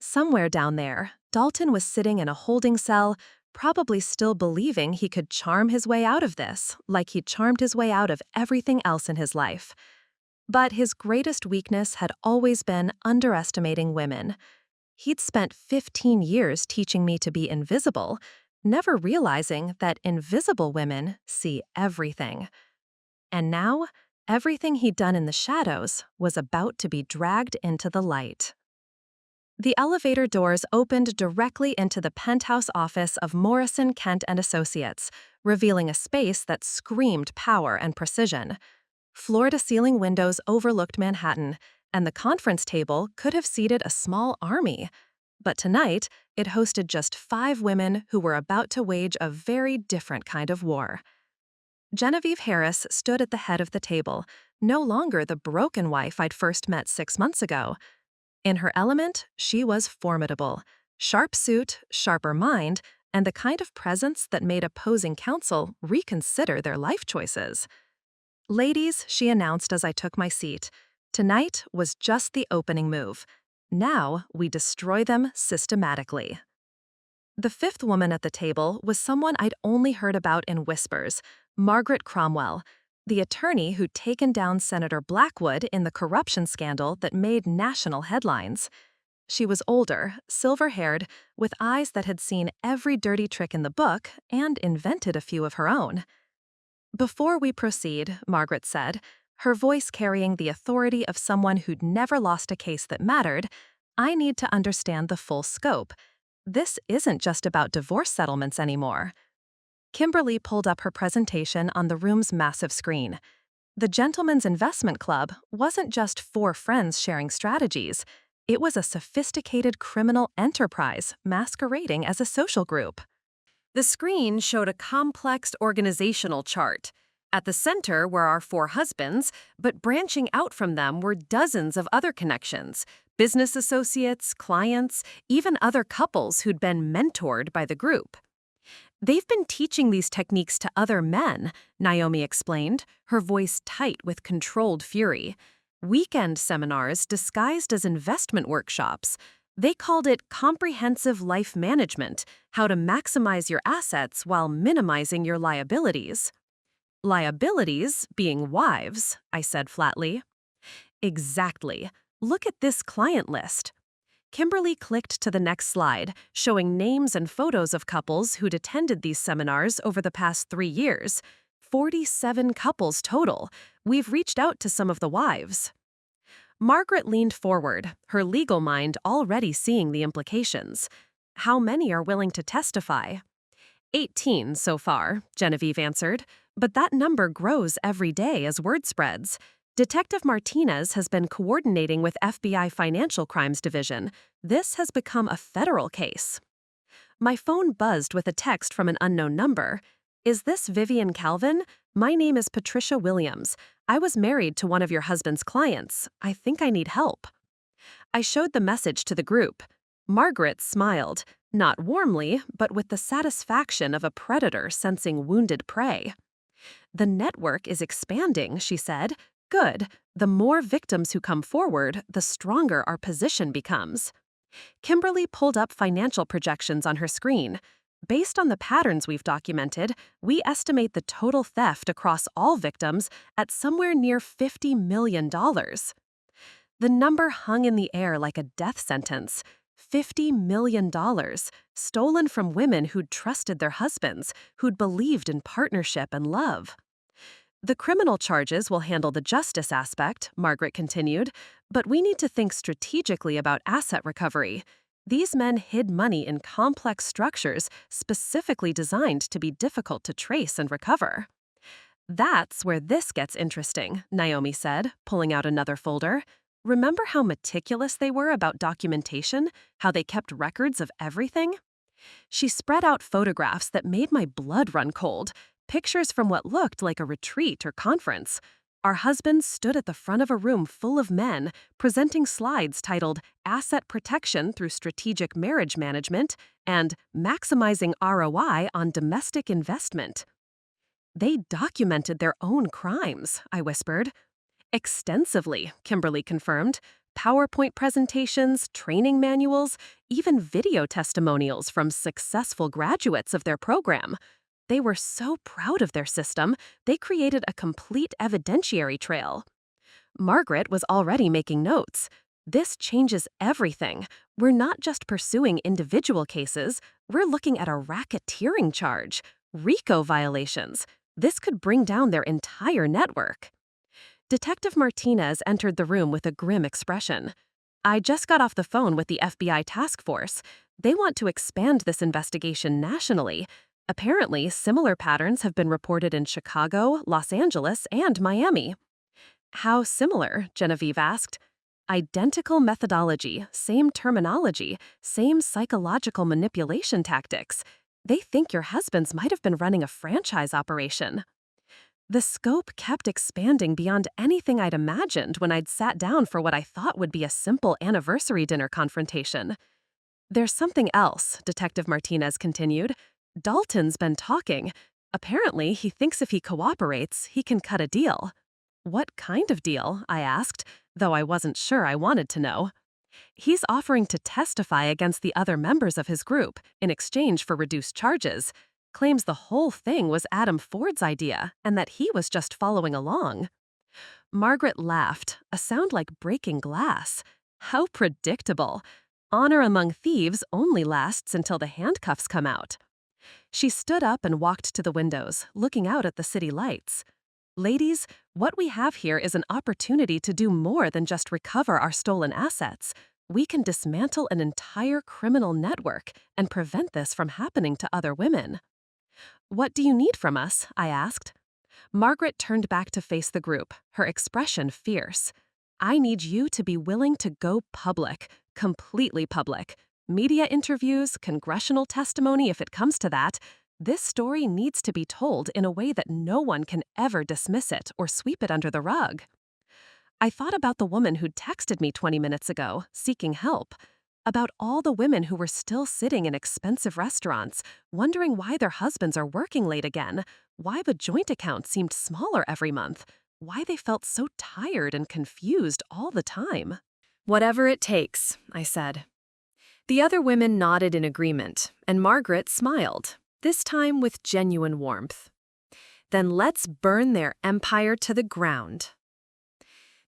Speaker 1: Somewhere down there, Dalton was sitting in a holding cell, probably still believing he could charm his way out of this, like he charmed his way out of everything else in his life. But his greatest weakness had always been underestimating women. He'd spent 15 years teaching me to be invisible, never realizing that invisible women see everything. And now, everything he'd done in the shadows was about to be dragged into the light. The elevator doors opened directly into the penthouse office of Morrison, Kent & Associates, revealing a space that screamed power and precision. Floor-to-ceiling windows overlooked Manhattan, and the conference table could have seated a small army. But tonight, it hosted just 5 women who were about to wage a very different kind of war. Genevieve Harris stood at the head of the table, no longer the broken wife I'd first met 6 months ago. In her element, she was formidable. Sharp suit, sharper mind, and the kind of presence that made opposing counsel reconsider their life choices. Ladies, she announced as I took my seat, tonight was just the opening move. Now we destroy them systematically. The 5th woman at the table was someone I'd only heard about in whispers, Margaret Cromwell, the attorney who'd taken down Senator Blackwood in the corruption scandal that made national headlines. She was older, silver-haired, with eyes that had seen every dirty trick in the book and invented a few of her own. Before we proceed, Margaret said, her voice carrying the authority of someone who'd never lost a case that mattered, I need to understand the full scope. This isn't just about divorce settlements anymore. Kimberly pulled up her presentation on the room's massive screen. The Gentlemen's Investment Club wasn't just 4 friends sharing strategies. It was a sophisticated criminal enterprise masquerading as a social group. The screen showed a complex organizational chart. At the center were our 4 husbands, but branching out from them were dozens of other connections, business associates, clients, even other couples who'd been mentored by the group. They've been teaching these techniques to other men, Naomi explained, her voice tight with controlled fury. Weekend seminars disguised as investment workshops. They called it comprehensive life management, how to maximize your assets while minimizing your liabilities. Liabilities being wives, I said flatly. Exactly. Look at this client list. Kimberly clicked to the next slide, showing names and photos of couples who'd attended these seminars over the past 3 years. 47 couples total. We've reached out to some of the wives. Margaret leaned forward, her legal mind already seeing the implications. How many are willing to testify? 18 so far, Genevieve answered, but that number grows every day as word spreads. Detective Martinez has been coordinating with FBI Financial Crimes Division. This has become a federal case. My phone buzzed with a text from an unknown number. Is this Vivian Calvin? My name is Patricia Williams. I was married to one of your husband's clients. I think I need help. I showed the message to the group. Margaret smiled, not warmly, but with the satisfaction of a predator sensing wounded prey. The network is expanding, she said. Good. The more victims who come forward, the stronger our position becomes. Kimberly pulled up financial projections on her screen. Based on the patterns we've documented, we estimate the total theft across all victims at somewhere near $50 million. The number hung in the air like a death sentence. $50 million, stolen from women who'd trusted their husbands, who'd believed in partnership and love. The criminal charges will handle the justice aspect, Margaret continued, but we need to think strategically about asset recovery. These men hid money in complex structures specifically designed to be difficult to trace and recover. That's where this gets interesting, Naomi said, pulling out another folder. Remember how meticulous they were about documentation, how they kept records of everything? She spread out photographs that made my blood run cold, pictures from what looked like a retreat or conference. Our husbands stood at the front of a room full of men, presenting slides titled Asset Protection Through Strategic Marriage Management and Maximizing ROI on Domestic Investment. They documented their own crimes, I whispered. Extensively, Kimberly confirmed. PowerPoint presentations, training manuals, even video testimonials from successful graduates of their program. They were so proud of their system, they created a complete evidentiary trail. Margaret was already making notes. This changes everything. We're not just pursuing individual cases, we're looking at a racketeering charge, RICO violations. This could bring down their entire network. Detective Martinez entered the room with a grim expression. I just got off the phone with the FBI task force. They want to expand this investigation nationally. Apparently, similar patterns have been reported in Chicago, Los Angeles, and Miami. How similar? Genevieve asked. Identical methodology, same terminology, same psychological manipulation tactics. They think your husbands might have been running a franchise operation. The scope kept expanding beyond anything I'd imagined when I'd sat down for what I thought would be a simple anniversary dinner confrontation. There's something else, Detective Martinez continued. Dalton's been talking. Apparently, he thinks if he cooperates, he can cut a deal. What kind of deal? I asked, though I wasn't sure I wanted to know. He's offering to testify against the other members of his group in exchange for reduced charges. Claims the whole thing was Adam Ford's idea and that he was just following along. Margaret laughed, a sound like breaking glass. How predictable. Honor among thieves only lasts until the handcuffs come out. She stood up and walked to the windows, looking out at the city lights. Ladies, what we have here is an opportunity to do more than just recover our stolen assets. We can dismantle an entire criminal network and prevent this from happening to other women. What do you need from us? I asked. Margaret turned back to face the group, her expression fierce. I need you to be willing to go public, completely public. Media interviews, congressional testimony if it comes to that. This story needs to be told in a way that no one can ever dismiss it or sweep it under the rug. I thought about the woman who'd texted me 20 minutes ago, seeking help. About all the women who were still sitting in expensive restaurants, wondering why their husbands are working late again, why the joint account seemed smaller every month, why they felt so tired and confused all the time. Whatever it takes, I said. The other women nodded in agreement, and Margaret smiled, this time with genuine warmth. Then let's burn their empire to the ground.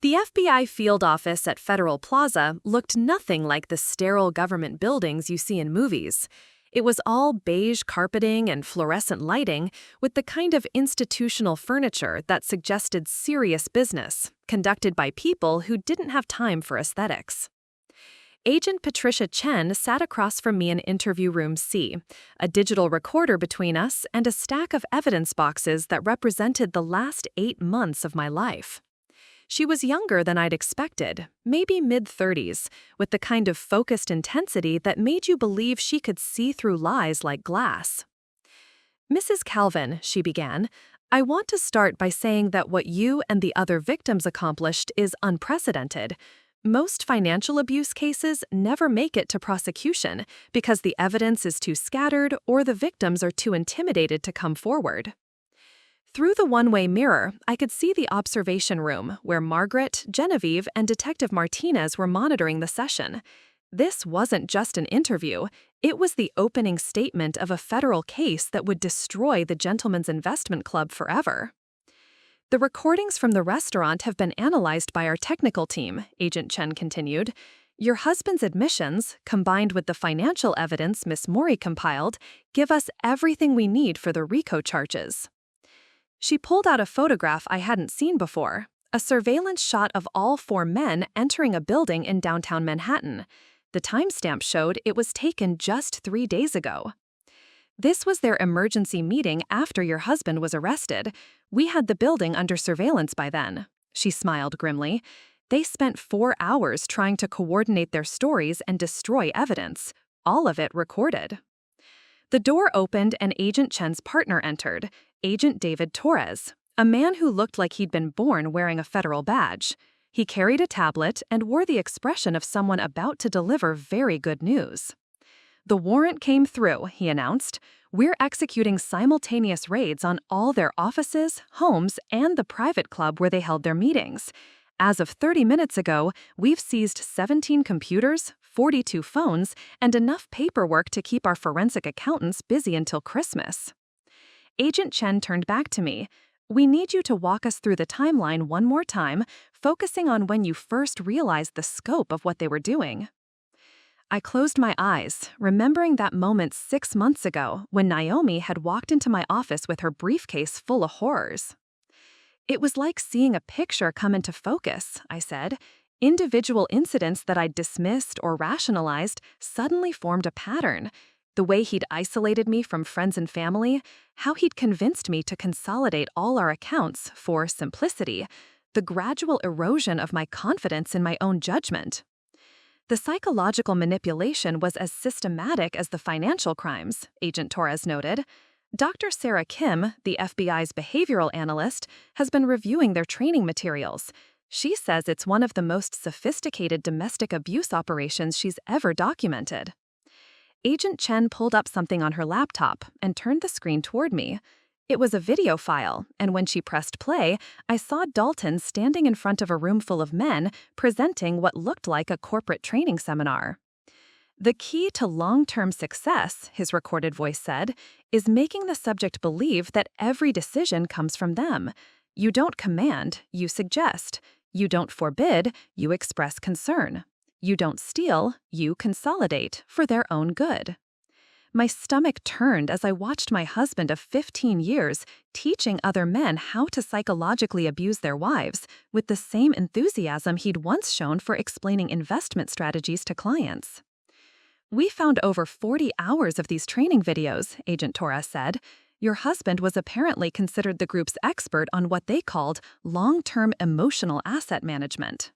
Speaker 1: The FBI field office at Federal Plaza looked nothing like the sterile government buildings you see in movies. It was all beige carpeting and fluorescent lighting with the kind of institutional furniture that suggested serious business, conducted by people who didn't have time for aesthetics. Agent Patricia Chen sat across from me in interview room C, a digital recorder between us and a stack of evidence boxes that represented the last 8 months of my life. She was younger than I'd expected, maybe mid-30s, with the kind of focused intensity that made you believe she could see through lies like glass. Mrs. Calvin, she began, I want to start by saying that what you and the other victims accomplished is unprecedented. Most financial abuse cases never make it to prosecution because the evidence is too scattered or the victims are too intimidated to come forward. Through the one-way mirror, I could see the observation room where Margaret, Genevieve, and Detective Martinez were monitoring the session. This wasn't just an interview, it was the opening statement of a federal case that would destroy the Gentlemen's Investment Club forever. The recordings from the restaurant have been analyzed by our technical team, Agent Chen continued. Your husband's admissions, combined with the financial evidence Miss Mori compiled, give us everything we need for the RICO charges. She pulled out a photograph I hadn't seen before, a surveillance shot of all 4 men entering a building in downtown Manhattan. The timestamp showed it was taken just 3 days ago. This was their emergency meeting after your husband was arrested. We had the building under surveillance by then. She smiled grimly. They spent 4 hours trying to coordinate their stories and destroy evidence, all of it recorded. The door opened and Agent Chen's partner entered, Agent David Torres, a man who looked like he'd been born wearing a federal badge. He carried a tablet and wore the expression of someone about to deliver very good news. The warrant came through, he announced. We're executing simultaneous raids on all their offices, homes, and the private club where they held their meetings. As of 30 minutes ago, we've seized 17 computers, 42 phones, and enough paperwork to keep our forensic accountants busy until Christmas. Agent Chen turned back to me. We need you to walk us through the timeline one more time, focusing on when you first realized the scope of what they were doing. I closed my eyes, remembering that moment 6 months ago when Naomi had walked into my office with her briefcase full of horrors. It was like seeing a picture come into focus, I said. Individual incidents that I'd dismissed or rationalized suddenly formed a pattern. The way he'd isolated me from friends and family, how he'd convinced me to consolidate all our accounts for simplicity, the gradual erosion of my confidence in my own judgment. The psychological manipulation was as systematic as the financial crimes, Agent Torres noted. Dr. Sarah Kim, the FBI's behavioral analyst, has been reviewing their training materials. She says it's one of the most sophisticated domestic abuse operations she's ever documented. Agent Chen pulled up something on her laptop and turned the screen toward me. It was a video file, and when she pressed play, I saw Dalton standing in front of a room full of men presenting what looked like a corporate training seminar. The key to long-term success, his recorded voice said, is making the subject believe that every decision comes from them. You don't command, you suggest. You don't forbid, you express concern. You don't steal, you consolidate for their own good. My stomach turned as I watched my husband of 15 years teaching other men how to psychologically abuse their wives with the same enthusiasm he'd once shown for explaining investment strategies to clients. We found over 40 hours of these training videos, Agent Torres said. Your husband was apparently considered the group's expert on what they called long-term emotional asset management.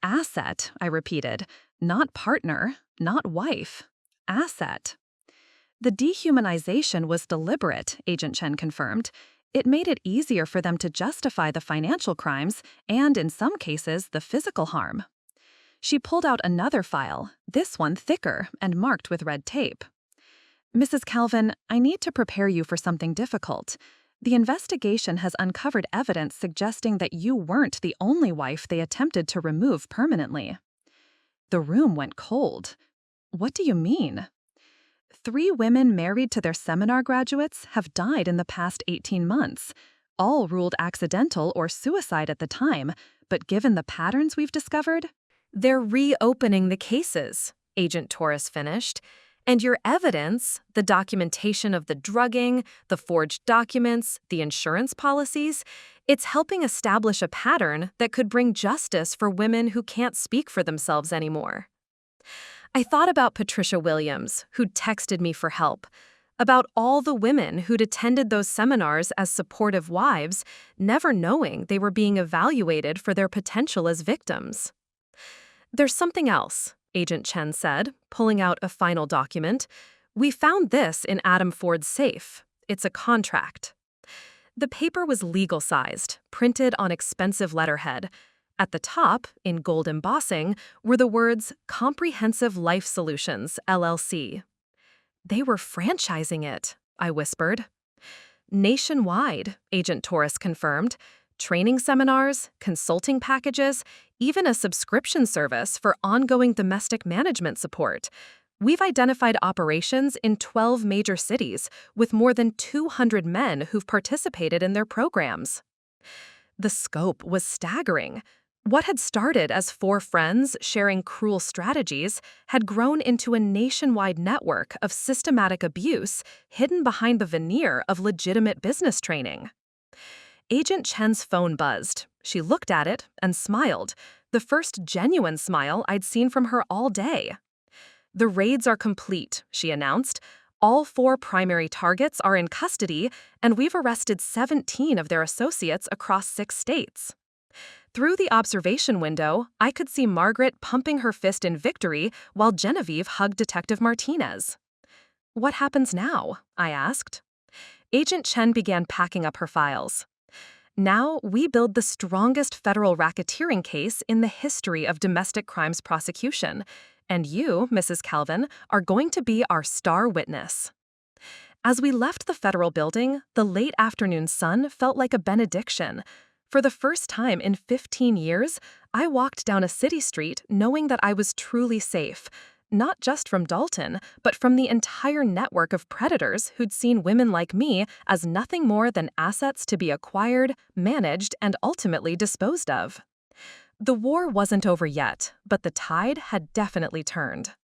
Speaker 1: Asset, I repeated, not partner, not wife. Asset. The dehumanization was deliberate, Agent Chen confirmed. It made it easier for them to justify the financial crimes and, in some cases, the physical harm. She pulled out another file, this one thicker and marked with red tape. Mrs. Calvin, I need to prepare you for something difficult. The investigation has uncovered evidence suggesting that you weren't the only wife they attempted to remove permanently. The room went cold. What do you mean? 3 women married to their seminar graduates have died in the past 18 months, all ruled accidental or suicide at the time, but given the patterns we've discovered, they're reopening the cases, Agent Torres finished. And your evidence, the documentation of the drugging, the forged documents, the insurance policies, it's helping establish a pattern that could bring justice for women who can't speak for themselves anymore. I thought about Patricia Williams, who'd texted me for help, about all the women who'd attended those seminars as supportive wives, never knowing they were being evaluated for their potential as victims. There's something else, Agent Chen said, pulling out a final document. We found this in Adam Ford's safe. It's a contract. The paper was legal-sized, printed on expensive letterhead. At the top, in gold embossing, were the words Comprehensive Life Solutions, LLC. They were franchising it, I whispered. Nationwide, Agent Torres confirmed. Training seminars, consulting packages, even a subscription service for ongoing domestic management support. We've identified operations in 12 major cities with more than 200 men who've participated in their programs. The scope was staggering. What had started as four friends sharing cruel strategies had grown into a nationwide network of systematic abuse hidden behind the veneer of legitimate business training. Agent Chen's phone buzzed. She looked at it and smiled, the first genuine smile I'd seen from her all day. "The raids are complete," she announced. "All four primary targets are in custody, and we've arrested 17 of their associates across 6 states." Through the observation window, I could see Margaret pumping her fist in victory while Genevieve hugged Detective Martinez. "What happens now?" I asked. Agent Chen began packing up her files. "Now we build the strongest federal racketeering case in the history of domestic crimes prosecution, and you, Mrs. Calvin, are going to be our star witness." As we left the federal building, the late afternoon sun felt like a benediction. For the first time in 15 years, I walked down a city street knowing that I was truly safe, not just from Dalton, but from the entire network of predators who'd seen women like me as nothing more than assets to be acquired, managed, and ultimately disposed of. The war wasn't over yet, but the tide had definitely turned.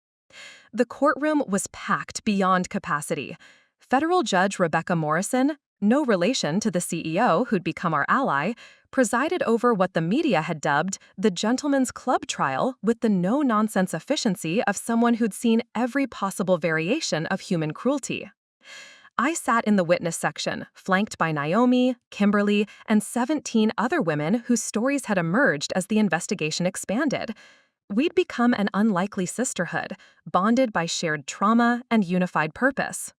Speaker 1: The courtroom was packed beyond capacity. Federal Judge Rebecca Morrison, no relation to the CEO who'd become our ally, presided over what the media had dubbed the gentleman's club trial with the no-nonsense efficiency of someone who'd seen every possible variation of human cruelty. I sat in the witness section, flanked by Naomi, Kimberly, and 17 other women whose stories had emerged as the investigation expanded. We'd become an unlikely sisterhood, bonded by shared trauma and unified purpose.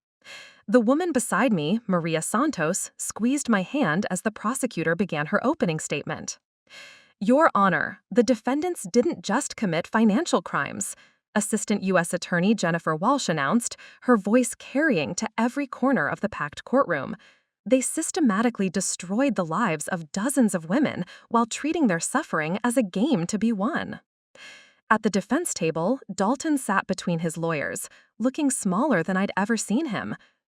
Speaker 1: The woman beside me, Maria Santos, squeezed my hand as the prosecutor began her opening statement. "Your Honor, the defendants didn't just commit financial crimes," Assistant U.S. Attorney Jennifer Walsh announced, her voice carrying to every corner of the packed courtroom. "They systematically destroyed the lives of dozens of women while treating their suffering as a game to be won." At the defense table, Dalton sat between his lawyers, looking smaller than I'd ever seen him.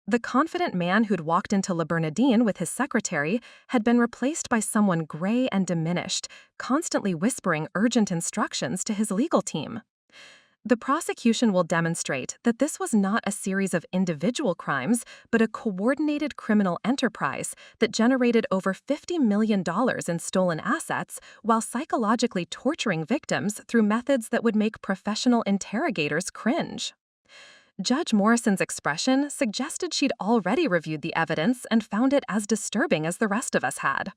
Speaker 1: The confident man who'd walked into Le Bernardin with his secretary had been replaced by someone gray and diminished, constantly whispering urgent instructions to his legal team. The prosecution will demonstrate that this was not a series of individual crimes, but a coordinated criminal enterprise that generated over $50 million in stolen assets while psychologically torturing victims through methods that would make professional interrogators cringe. Judge Morrison's expression suggested she'd already reviewed the evidence and found it as disturbing as the rest of us had.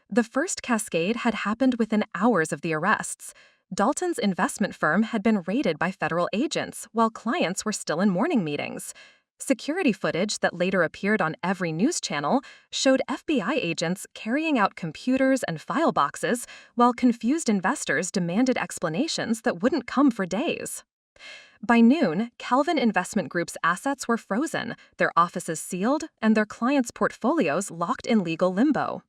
Speaker 1: The first cascade had happened within hours of the arrests. Dalton's investment firm had been raided by federal agents while clients were still in morning meetings. Security footage that later appeared on every news channel showed FBI agents carrying out computers and file boxes while confused investors demanded explanations that wouldn't come for days. By noon, Calvin Investment Group's assets were frozen, their offices sealed, and their clients' portfolios locked in legal limbo.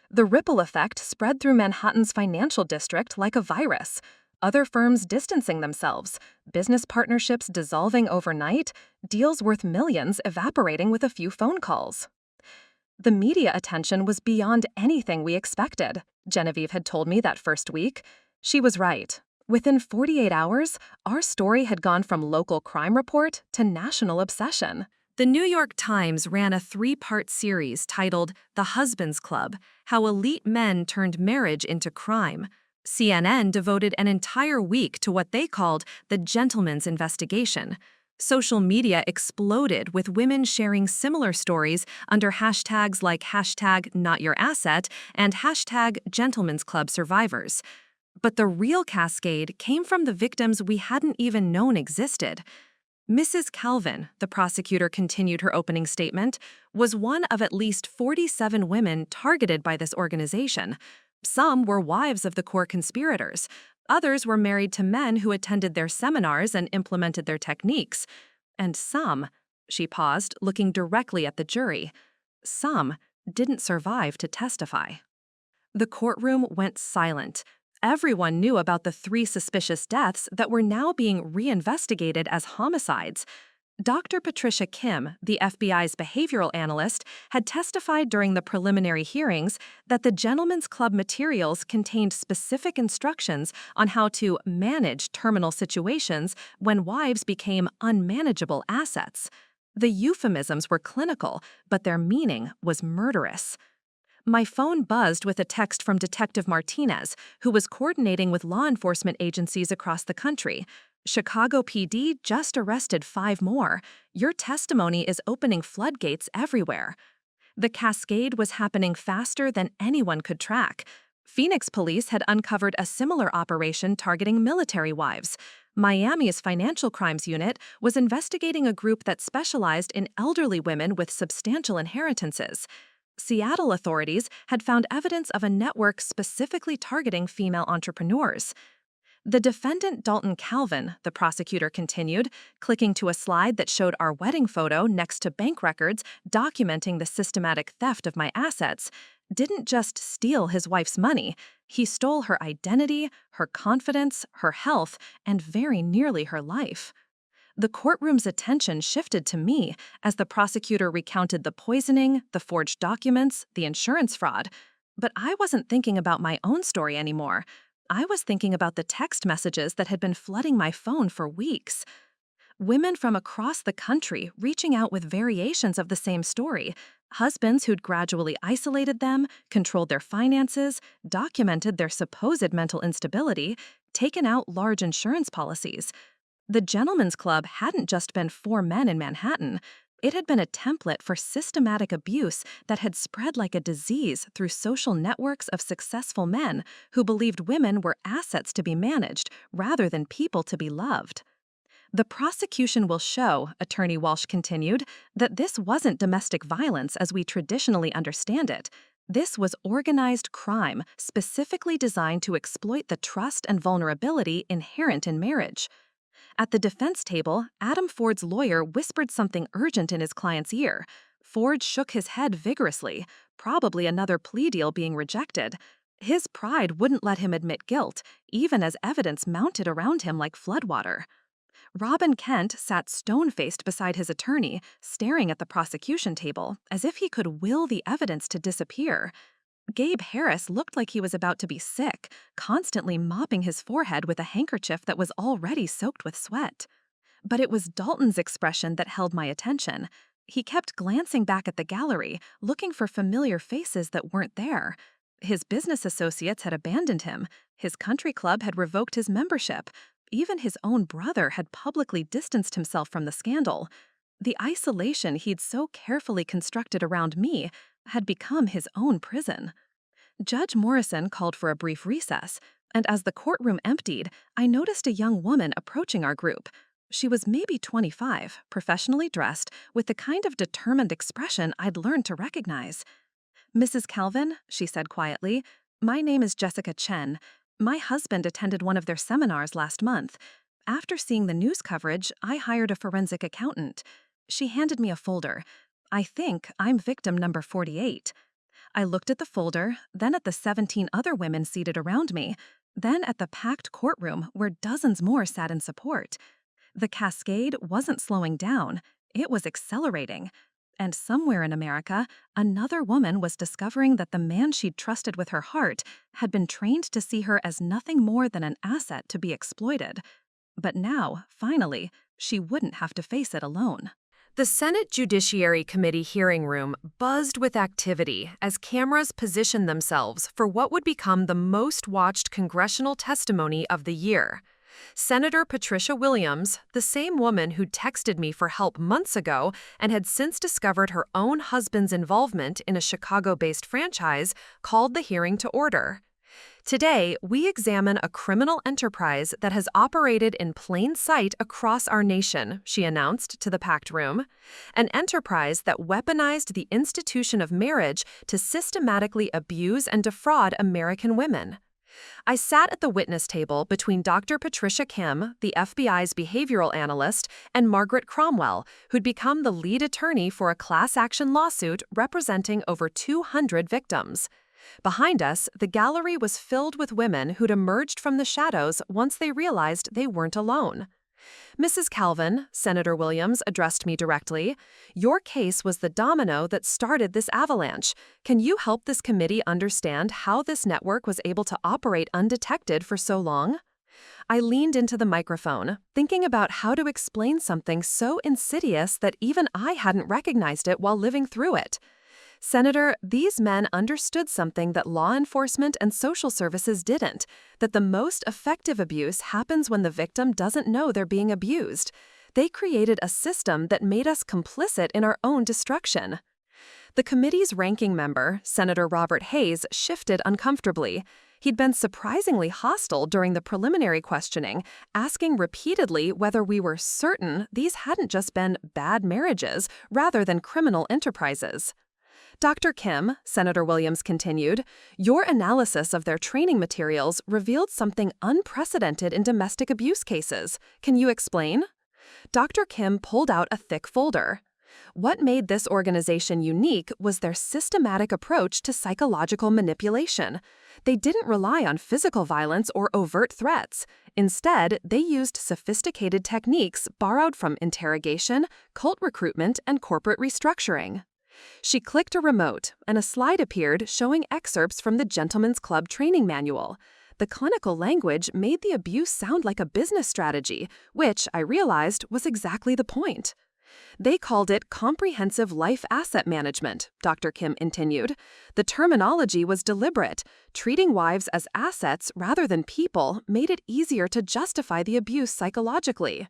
Speaker 1: The ripple effect spread through Manhattan's financial district like a virus. Other firms distancing themselves, business partnerships dissolving overnight, deals worth millions evaporating with a few phone calls. The media attention was beyond anything we expected, Genevieve had told me that first week. She was right. Within 48 hours, our story had gone from local crime report to national obsession. The New York Times ran a 3-part series titled The Husband's Club: How Elite Men Turned Marriage into Crime. CNN devoted an entire week to what they called the Gentleman's Investigation. Social media exploded with women sharing similar stories under hashtags like #NotYourAsset and #Gentleman'sClubSurvivors. But the real cascade came from the victims we hadn't even known existed. Mrs. Calvin, the prosecutor continued her opening statement, was one of at least 47 women targeted by this organization. Some were wives of the core conspirators. Others were married to men who attended their seminars and implemented their techniques. And some, she paused, looking directly at the jury, some didn't survive to testify. The courtroom went silent. Everyone knew about the 3 suspicious deaths that were now being reinvestigated as homicides. Dr. Patricia Kim, the FBI's behavioral analyst, had testified during the preliminary hearings that the Gentlemen's Club materials contained specific instructions on how to manage terminal situations when wives became unmanageable assets. The euphemisms were clinical, but their meaning was murderous. My phone buzzed with a text from Detective Martinez, who was coordinating with law enforcement agencies across the country. Chicago PD just arrested 5 more. Your testimony is opening floodgates everywhere. The cascade was happening faster than anyone could track. Phoenix police had uncovered a similar operation targeting military wives. Miami's financial crimes unit was investigating a group that specialized in elderly women with substantial inheritances. Seattle authorities had found evidence of a network specifically targeting female entrepreneurs. The defendant Dalton Calvin, the prosecutor continued, clicking to a slide that showed our wedding photo next to bank records documenting the systematic theft of my assets, didn't just steal his wife's money. He stole her identity, her confidence, her health, and very nearly her life. The courtroom's attention shifted to me as the prosecutor recounted the poisoning, the forged documents, the insurance fraud. But I wasn't thinking about my own story anymore. I was thinking about the text messages that had been flooding my phone for weeks. Women from across the country reaching out with variations of the same story. Husbands who'd gradually isolated them, controlled their finances, documented their supposed mental instability, taken out large insurance policies. The Gentlemen's Club hadn't just been 4 men in Manhattan. It had been a template for systematic abuse that had spread like a disease through social networks of successful men who believed women were assets to be managed rather than people to be loved. The prosecution will show, Attorney Walsh continued, that this wasn't domestic violence as we traditionally understand it. This was organized crime specifically designed to exploit the trust and vulnerability inherent in marriage. At the defense table, Adam Ford's lawyer whispered something urgent in his client's ear. Ford shook his head vigorously, probably another plea deal being rejected. His pride wouldn't let him admit guilt, even as evidence mounted around him like floodwater. Robin Kent sat stone-faced beside his attorney, staring at the prosecution table, as if he could will the evidence to disappear. Gabe Harris looked like he was about to be sick, constantly mopping his forehead with a handkerchief that was already soaked with sweat. But it was Dalton's expression that held my attention. He kept glancing back at the gallery, looking for familiar faces that weren't there. His business associates had abandoned him. His country club had revoked his membership. Even his own brother had publicly distanced himself from the scandal. The isolation he'd so carefully constructed around me had become his own prison. Judge Morrison called for a brief recess, and as the courtroom emptied, I noticed a young woman approaching our group. She was maybe 25, professionally dressed, with the kind of determined expression I'd learned to recognize. "Mrs. Calvin," she said quietly, "my name is Jessica Chen. My husband attended one of their seminars last month. After seeing the news coverage, I hired a forensic accountant." She handed me a folder. "I think I'm victim number 48. I looked at the folder, then at the 17 other women seated around me, then at the packed courtroom where dozens more sat in support. The cascade wasn't slowing down, it was accelerating. And somewhere in America, another woman was discovering that the man she'd trusted with her heart had been trained to see her as nothing more than an asset to be exploited. But now, finally, she wouldn't have to face it alone. The Senate Judiciary Committee hearing room buzzed with activity as cameras positioned themselves for what would become the most watched congressional testimony of the year. Senator Patricia Williams, the same woman who texted me for help months ago and had since discovered her own husband's involvement in a Chicago-based franchise, called the hearing to order. Today, we examine a criminal enterprise that has operated in plain sight across our nation, she announced to the packed room. An enterprise that weaponized the institution of marriage to systematically abuse and defraud American women. I sat at the witness table between Dr. Patricia Kim, the FBI's behavioral analyst, and Margaret Cromwell, who'd become the lead attorney for a class action lawsuit representing over 200 victims. Behind us, the gallery was filled with women who'd emerged from the shadows once they realized they weren't alone. Mrs. Calvin, Senator Williams addressed me directly. Your case was the domino that started this avalanche. Can you help this committee understand how this network was able to operate undetected for so long? I leaned into the microphone, thinking about how to explain something so insidious that even I hadn't recognized it while living through it. Senator, these men understood something that law enforcement and social services didn't, that the most effective abuse happens when the victim doesn't know they're being abused. They created a system that made us complicit in our own destruction. The committee's ranking member, Senator Robert Hayes, shifted uncomfortably. He'd been surprisingly hostile during the preliminary questioning, asking repeatedly whether we were certain these hadn't just been bad marriages rather than criminal enterprises. Dr. Kim, Senator Williams continued, your analysis of their training materials revealed something unprecedented in domestic abuse cases. Can you explain? Dr. Kim pulled out a thick folder. What made this organization unique was their systematic approach to psychological manipulation. They didn't rely on physical violence or overt threats. Instead, they used sophisticated techniques borrowed from interrogation, cult recruitment, and corporate restructuring. She clicked a remote, and a slide appeared showing excerpts from the Gentlemen's Club training manual. The clinical language made the abuse sound like a business strategy, which, I realized, was exactly the point. They called it comprehensive life asset management, Dr. Kim continued. The terminology was deliberate. Treating wives as assets rather than people made it easier to justify the abuse psychologically.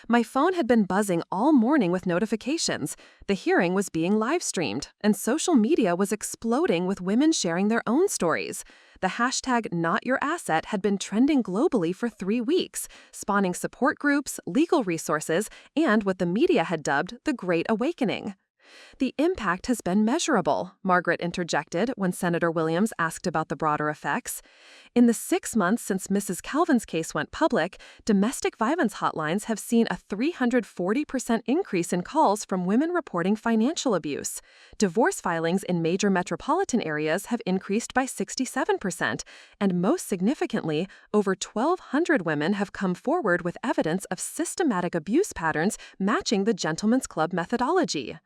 Speaker 1: My phone had been buzzing all morning with notifications. The hearing was being live-streamed, and social media was exploding with women sharing their own stories. The hashtag #NotYourAsset had been trending globally for 3 weeks, spawning support groups, legal resources, and what the media had dubbed the Great Awakening. The impact has been measurable, Margaret interjected when Senator Williams asked about the broader effects. In the 6 months since Mrs. Calvin's case went public, domestic violence hotlines have seen a 340% increase in calls from women reporting financial abuse. Divorce filings in major metropolitan areas have increased by 67%, and most significantly, over 1,200 women have come forward with evidence of systematic abuse patterns matching the Gentlemen's Club methodology.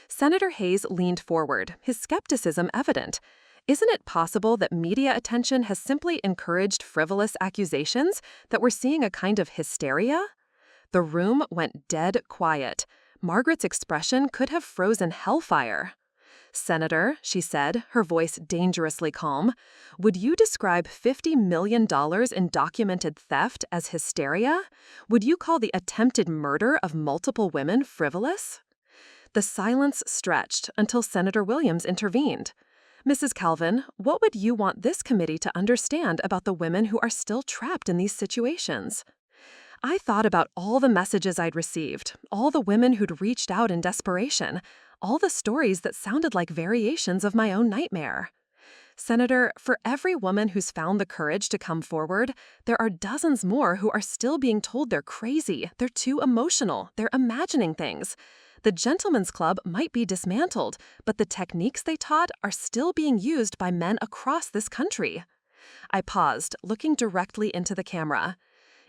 Speaker 1: Senator Hayes leaned forward, his skepticism evident. Isn't it possible that media attention has simply encouraged frivolous accusations, that we're seeing a kind of hysteria? The room went dead quiet. Margaret's expression could have frozen hellfire. Senator, she said, her voice dangerously calm, would you describe $50 million in documented theft as hysteria? Would you call the attempted murder of multiple women frivolous? The silence stretched until Senator Williams intervened. Mrs. Calvin, what would you want this committee to understand about the women who are still trapped in these situations? I thought about all the messages I'd received, all the women who'd reached out in desperation, all the stories that sounded like variations of my own nightmare. Senator, for every woman who's found the courage to come forward, there are dozens more who are still being told they're crazy, they're too emotional, they're imagining things. The Gentlemen's Club might be dismantled, but the techniques they taught are still being used by men across this country. I paused, looking directly into the camera.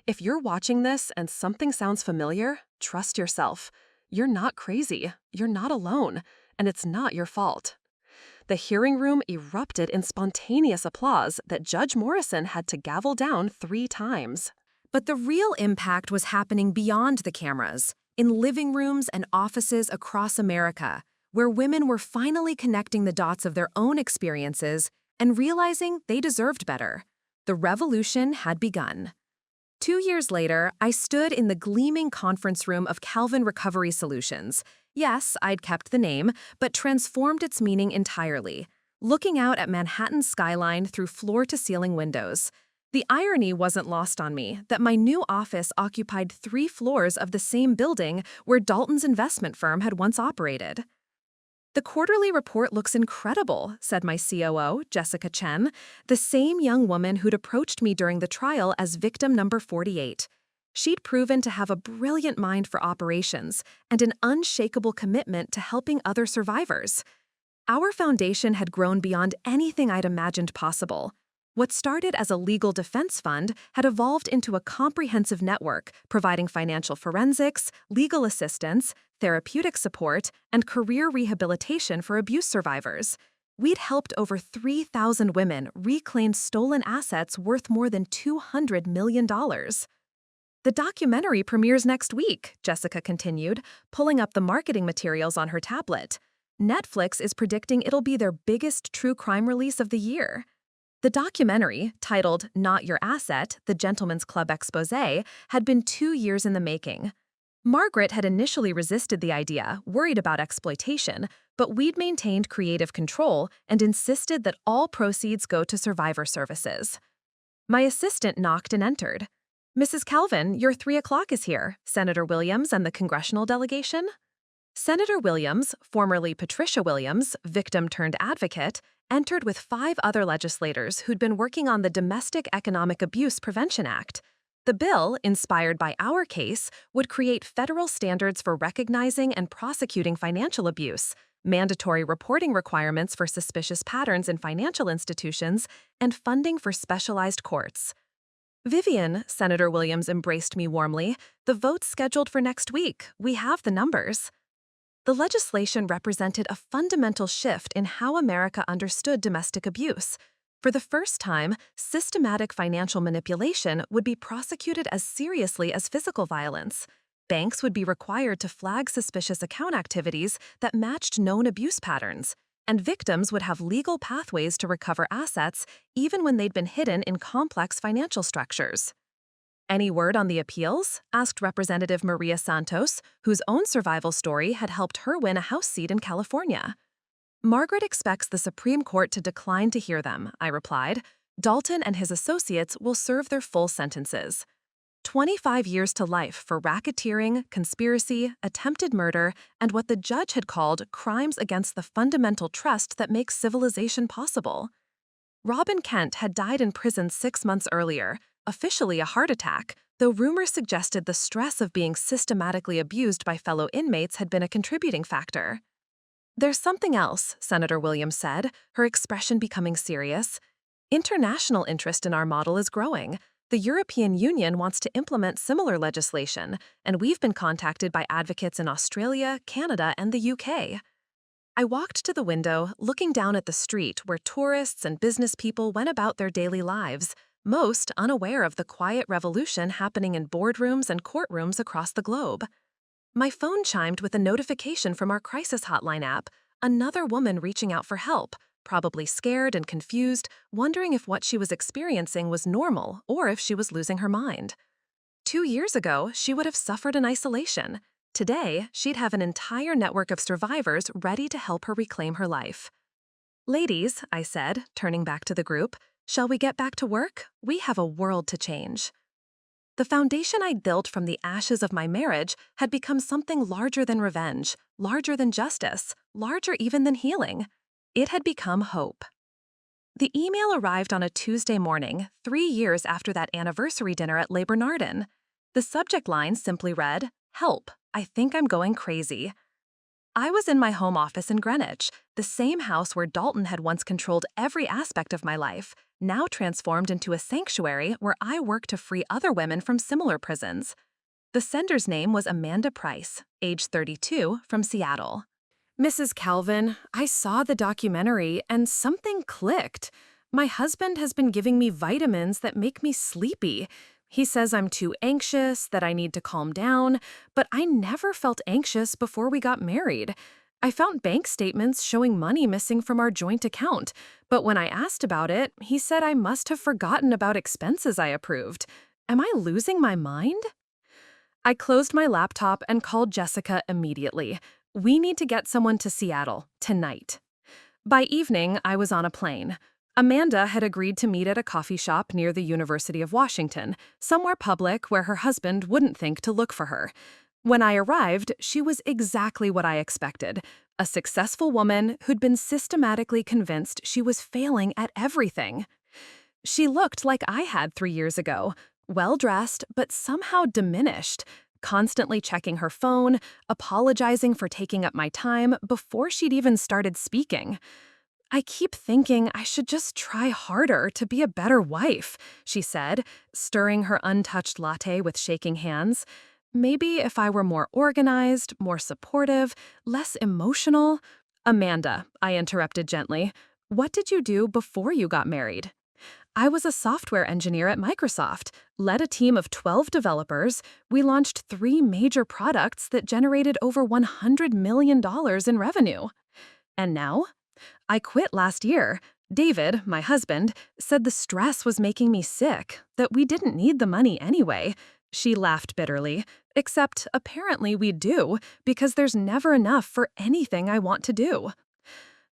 Speaker 1: If you're watching this and something sounds familiar, trust yourself. You're not crazy, you're not alone, and it's not your fault. The hearing room erupted in spontaneous applause that Judge Morrison had to gavel down 3 times. But the real impact was happening beyond the cameras, in living rooms and offices across America, where women were finally connecting the dots of their own experiences and realizing they deserved better. The revolution had begun. 2 years later, I stood in the gleaming conference room of Calvin Recovery Solutions. Yes, I'd kept the name, but transformed its meaning entirely, looking out at Manhattan's skyline through floor-to-ceiling windows. The irony wasn't lost on me that my new office occupied 3 floors of the same building where Dalton's investment firm had once operated. The quarterly report looks incredible, said my COO, Jessica Chen, the same young woman who'd approached me during the trial as victim number 48. She'd proven to have a brilliant mind for operations and an unshakable commitment to helping other survivors. Our foundation had grown beyond anything I'd imagined possible. What started as a legal defense fund had evolved into a comprehensive network providing financial forensics, legal assistance, therapeutic support, and career rehabilitation for abuse survivors. We'd helped over 3,000 women reclaim stolen assets worth more than $200 million. The documentary premieres next week, Jessica continued, pulling up the marketing materials on her tablet. Netflix is predicting it'll be their biggest true crime release of the year. The documentary, titled Not Your Asset, The Gentleman's Club Exposé, had been 2 years in the making. Margaret had initially resisted the idea, worried about exploitation, but we'd maintained creative control and insisted that all proceeds go to survivor services. My assistant knocked and entered. "Mrs. Calvin, your 3 o'clock is here, Senator Williams and the congressional delegation." Senator Williams, formerly Patricia Williams, victim-turned-advocate, entered with 5 other legislators who'd been working on the Domestic Economic Abuse Prevention Act. The bill, inspired by our case, would create federal standards for recognizing and prosecuting financial abuse, mandatory reporting requirements for suspicious patterns in financial institutions, and funding for specialized courts. "Vivian," Senator Williams embraced me warmly, "the vote's scheduled for next week. We have the numbers." The legislation represented a fundamental shift in how America understood domestic abuse. For the first time, systematic financial manipulation would be prosecuted as seriously as physical violence. Banks would be required to flag suspicious account activities that matched known abuse patterns, and victims would have legal pathways to recover assets even when they'd been hidden in complex financial structures. "Any word on the appeals?" asked Representative Maria Santos, whose own survival story had helped her win a House seat in California. "Margaret expects the Supreme Court to decline to hear them," I replied. "Dalton and his associates will serve their full sentences. 25 years to life for racketeering, conspiracy, attempted murder, and what the judge had called crimes against the fundamental trust that makes civilization possible." Robin Kent had died in prison 6 months earlier, officially a heart attack, though rumors suggested the stress of being systematically abused by fellow inmates had been a contributing factor. "There's something else," Senator Williams said, her expression becoming serious. "International interest in our model is growing. The European Union wants to implement similar legislation, and we've been contacted by advocates in Australia, Canada, and the UK. I walked to the window, looking down at the street where tourists and business people went about their daily lives, most unaware of the quiet revolution happening in boardrooms and courtrooms across the globe. My phone chimed with a notification from our crisis hotline app, another woman reaching out for help, probably scared and confused, wondering if what she was experiencing was normal or if she was losing her mind. 2 years ago, she would have suffered in isolation. Today, she'd have an entire network of survivors ready to help her reclaim her life. "Ladies," I said, turning back to the group, "shall we get back to work? We have a world to change." The foundation I'd built from the ashes of my marriage had become something larger than revenge, larger than justice, larger even than healing. It had become hope. The email arrived on a Tuesday morning, 3 years after that anniversary dinner at Les Bernardin. The subject line simply read, "Help, I think I'm going crazy." I was in my home office in Greenwich, the same house where Dalton had once controlled every aspect of my life, now transformed into a sanctuary where I worked to free other women from similar prisons. The sender's name was Amanda Price, age 32, from Seattle. "Mrs. Calvin, I saw the documentary and something clicked. My husband has been giving me vitamins that make me sleepy. He says I'm too anxious, that I need to calm down, but I never felt anxious before we got married. I found bank statements showing money missing from our joint account, but when I asked about it, he said I must have forgotten about expenses I approved. Am I losing my mind?" I closed my laptop and called Jessica immediately. "We need to get someone to Seattle, tonight." By evening, I was on a plane. Amanda had agreed to meet at a coffee shop near the University of Washington, somewhere public where her husband wouldn't think to look for her. When I arrived, she was exactly what I expected, a successful woman who'd been systematically convinced she was failing at everything. She looked like I had 3 years ago, well-dressed but somehow diminished, constantly checking her phone, apologizing for taking up my time before she'd even started speaking. I keep thinking I should just try harder to be a better wife, she said, stirring her untouched latte with shaking hands. Maybe if I were more organized, more supportive, less emotional. Amanda, I interrupted gently, what did you do before you got married? I was a software engineer at Microsoft, led a team of 12 developers. We launched 3 major products that generated over $100 million in revenue. And now? I quit last year. David, my husband, said the stress was making me sick, that we didn't need the money anyway. She laughed bitterly. Except, apparently we do, because there's never enough for anything I want to do.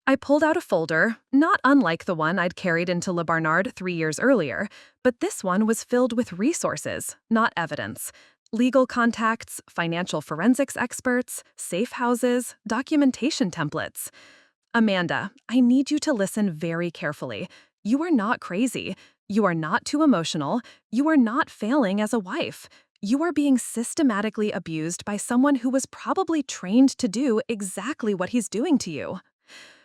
Speaker 1: I pulled out a folder, not unlike the one I'd carried into Le Barnard 3 years earlier, but this one was filled with resources, not evidence. Legal contacts, financial forensics experts, safe houses, documentation templates. Amanda, I need you to listen very carefully. You are not crazy. You are not too emotional. You are not failing as a wife. You are being systematically abused by someone who was probably trained to do exactly what he's doing to you.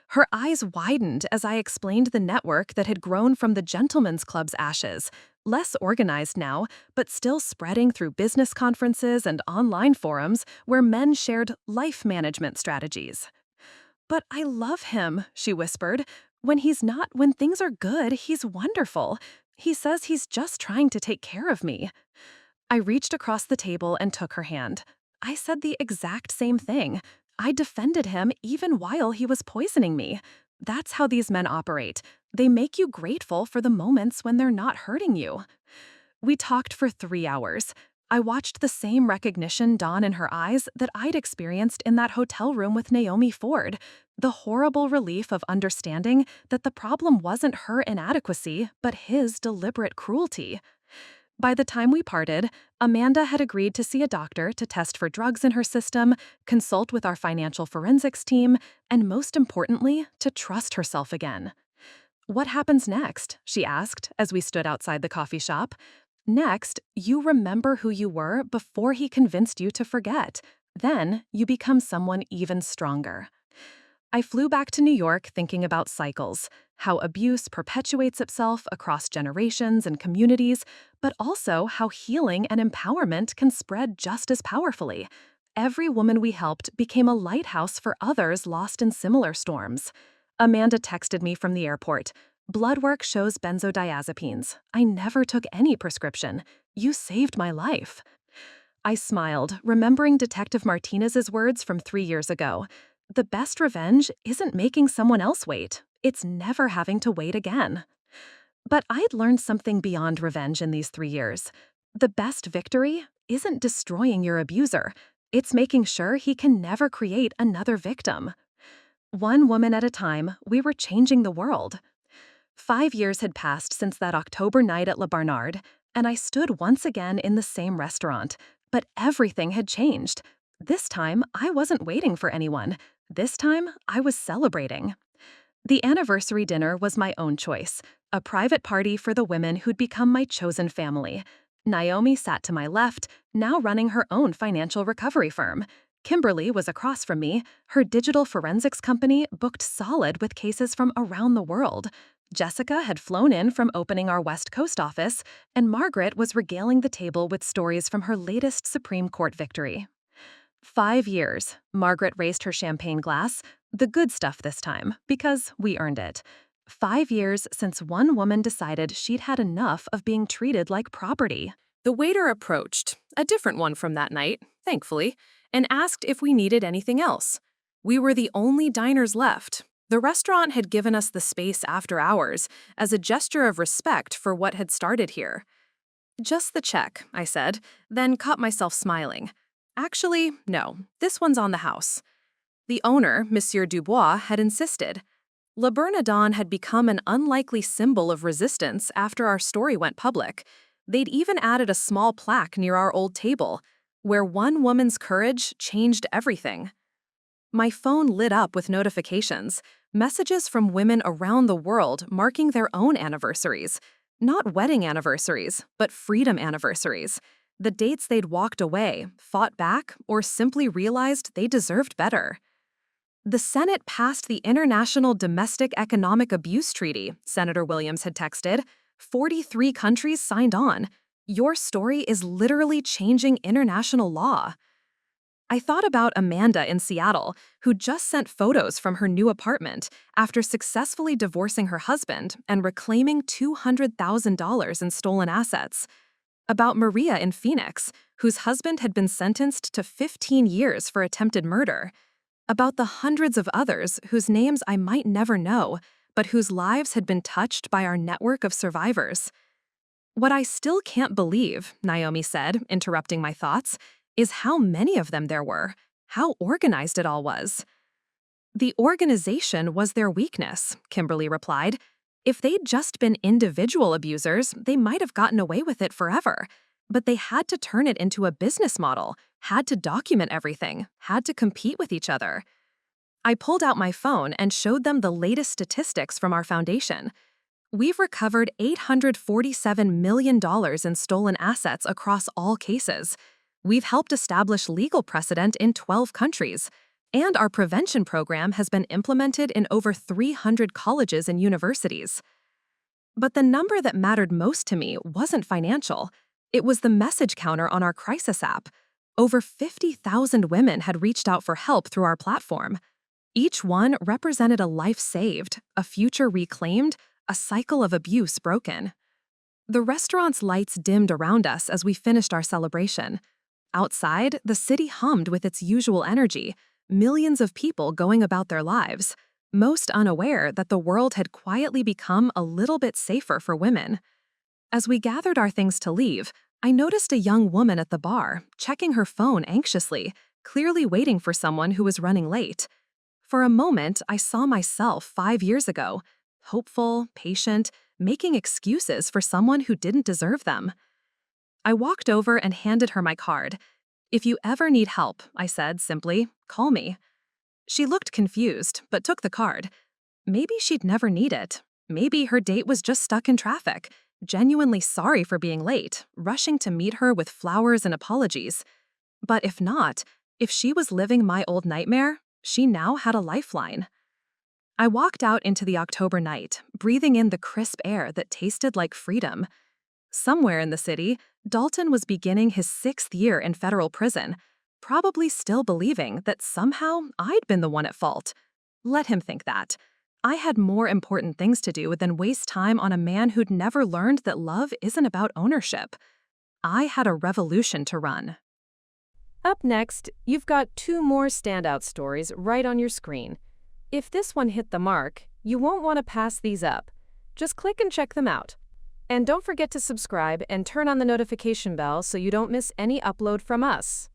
Speaker 1: Her eyes widened as I explained the network that had grown from the Gentlemen's Club's ashes, less organized now, but still spreading through business conferences and online forums where men shared life management strategies. But I love him, she whispered. When things are good, he's wonderful. He says he's just trying to take care of me. I reached across the table and took her hand. I said the exact same thing. I defended him even while he was poisoning me. That's how these men operate. They make you grateful for the moments when they're not hurting you. We talked for 3 hours. I watched the same recognition dawn in her eyes that I'd experienced in that hotel room with Naomi Ford, the horrible relief of understanding that the problem wasn't her inadequacy, but his deliberate cruelty. By the time we parted, Amanda had agreed to see a doctor to test for drugs in her system, consult with our financial forensics team, and most importantly, to trust herself again. What happens next? She asked as we stood outside the coffee shop. Next, you remember who you were before he convinced you to forget. Then, you become someone even stronger. I flew back to New York thinking about cycles, how abuse perpetuates itself across generations and communities, but also how healing and empowerment can spread just as powerfully. Every woman we helped became a lighthouse for others lost in similar storms. Amanda texted me from the airport. Blood work shows benzodiazepines. I never took any prescription. You saved my life. I smiled, remembering Detective Martinez's words from 3 years ago. The best revenge isn't making someone else wait. It's never having to wait again. But I'd learned something beyond revenge in these 3 years. The best victory isn't destroying your abuser. It's making sure he can never create another victim. One woman at a time, we were changing the world. 5 years had passed since that October night at Le Barnard, and I stood once again in the same restaurant, but everything had changed. This time, I wasn't waiting for anyone. This time, I was celebrating. The anniversary dinner was my own choice, a private party for the women who'd become my chosen family. Naomi sat to my left, now running her own financial recovery firm. Kimberly was across from me, her digital forensics company booked solid with cases from around the world. Jessica had flown in from opening our West Coast office, and Margaret was regaling the table with stories from her latest Supreme Court victory. 5 years, Margaret raised her champagne glass, the good stuff this time, because we earned it. 5 years since one woman decided she'd had enough of being treated like property. The waiter approached, a different one from that night, thankfully, and asked if we needed anything else. We were the only diners left. The restaurant had given us the space after hours as a gesture of respect for what had started here. Just the check, I said, then caught myself smiling. Actually, no, this one's on the house. The owner, Monsieur Dubois, had insisted. Le Bernardin had become an unlikely symbol of resistance after our story went public. They'd even added a small plaque near our old table, where one woman's courage changed everything. My phone lit up with notifications, messages from women around the world marking their own anniversaries. Not wedding anniversaries, but freedom anniversaries. The dates they'd walked away, fought back, or simply realized they deserved better. The Senate passed the International Domestic Economic Abuse Treaty, Senator Williams had texted. 43 countries signed on. Your story is literally changing international law. I thought about Amanda in Seattle, who just sent photos from her new apartment after successfully divorcing her husband and reclaiming $200,000 in stolen assets. About Maria in Phoenix, whose husband had been sentenced to 15 years for attempted murder. About the hundreds of others whose names I might never know, but whose lives had been touched by our network of survivors. What I still can't believe, Naomi said, interrupting my thoughts, is how many of them there were, how organized it all was. The organization was their weakness, Kimberly replied. If they'd just been individual abusers, they might have gotten away with it forever. But they had to turn it into a business model, had to document everything, had to compete with each other. I pulled out my phone and showed them the latest statistics from our foundation. We've recovered $847 million in stolen assets across all cases. We've helped establish legal precedent in 12 countries, and our prevention program has been implemented in over 300 colleges and universities. But the number that mattered most to me wasn't financial. It was the message counter on our crisis app. Over 50,000 women had reached out for help through our platform. Each one represented a life saved, a future reclaimed, a cycle of abuse broken. The restaurant's lights dimmed around us as we finished our celebration. Outside, the city hummed with its usual energy, millions of people going about their lives, most unaware that the world had quietly become a little bit safer for women. As we gathered our things to leave, I noticed a young woman at the bar, checking her phone anxiously, clearly waiting for someone who was running late. For a moment, I saw myself 5 years ago, hopeful, patient, making excuses for someone who didn't deserve them. I walked over and handed her my card. If you ever need help, I said simply, call me. She looked confused, but took the card. Maybe she'd never need it. Maybe her date was just stuck in traffic, genuinely sorry for being late, rushing to meet her with flowers and apologies. But if not, if she was living my old nightmare, she now had a lifeline. I walked out into the October night, breathing in the crisp air that tasted like freedom. Somewhere in the city, Dalton was beginning his 6th year in federal prison, probably still believing that somehow I'd been the one at fault. Let him think that. I had more important things to do than waste time on a man who'd never learned that love isn't about ownership. I had a revolution to run.
Speaker 2: Up next, you've got 2 more standout stories right on your screen. If this one hit the mark, you won't want to pass these up. Just click and check them out. And don't forget to subscribe and turn on the notification bell so you don't miss any upload from us.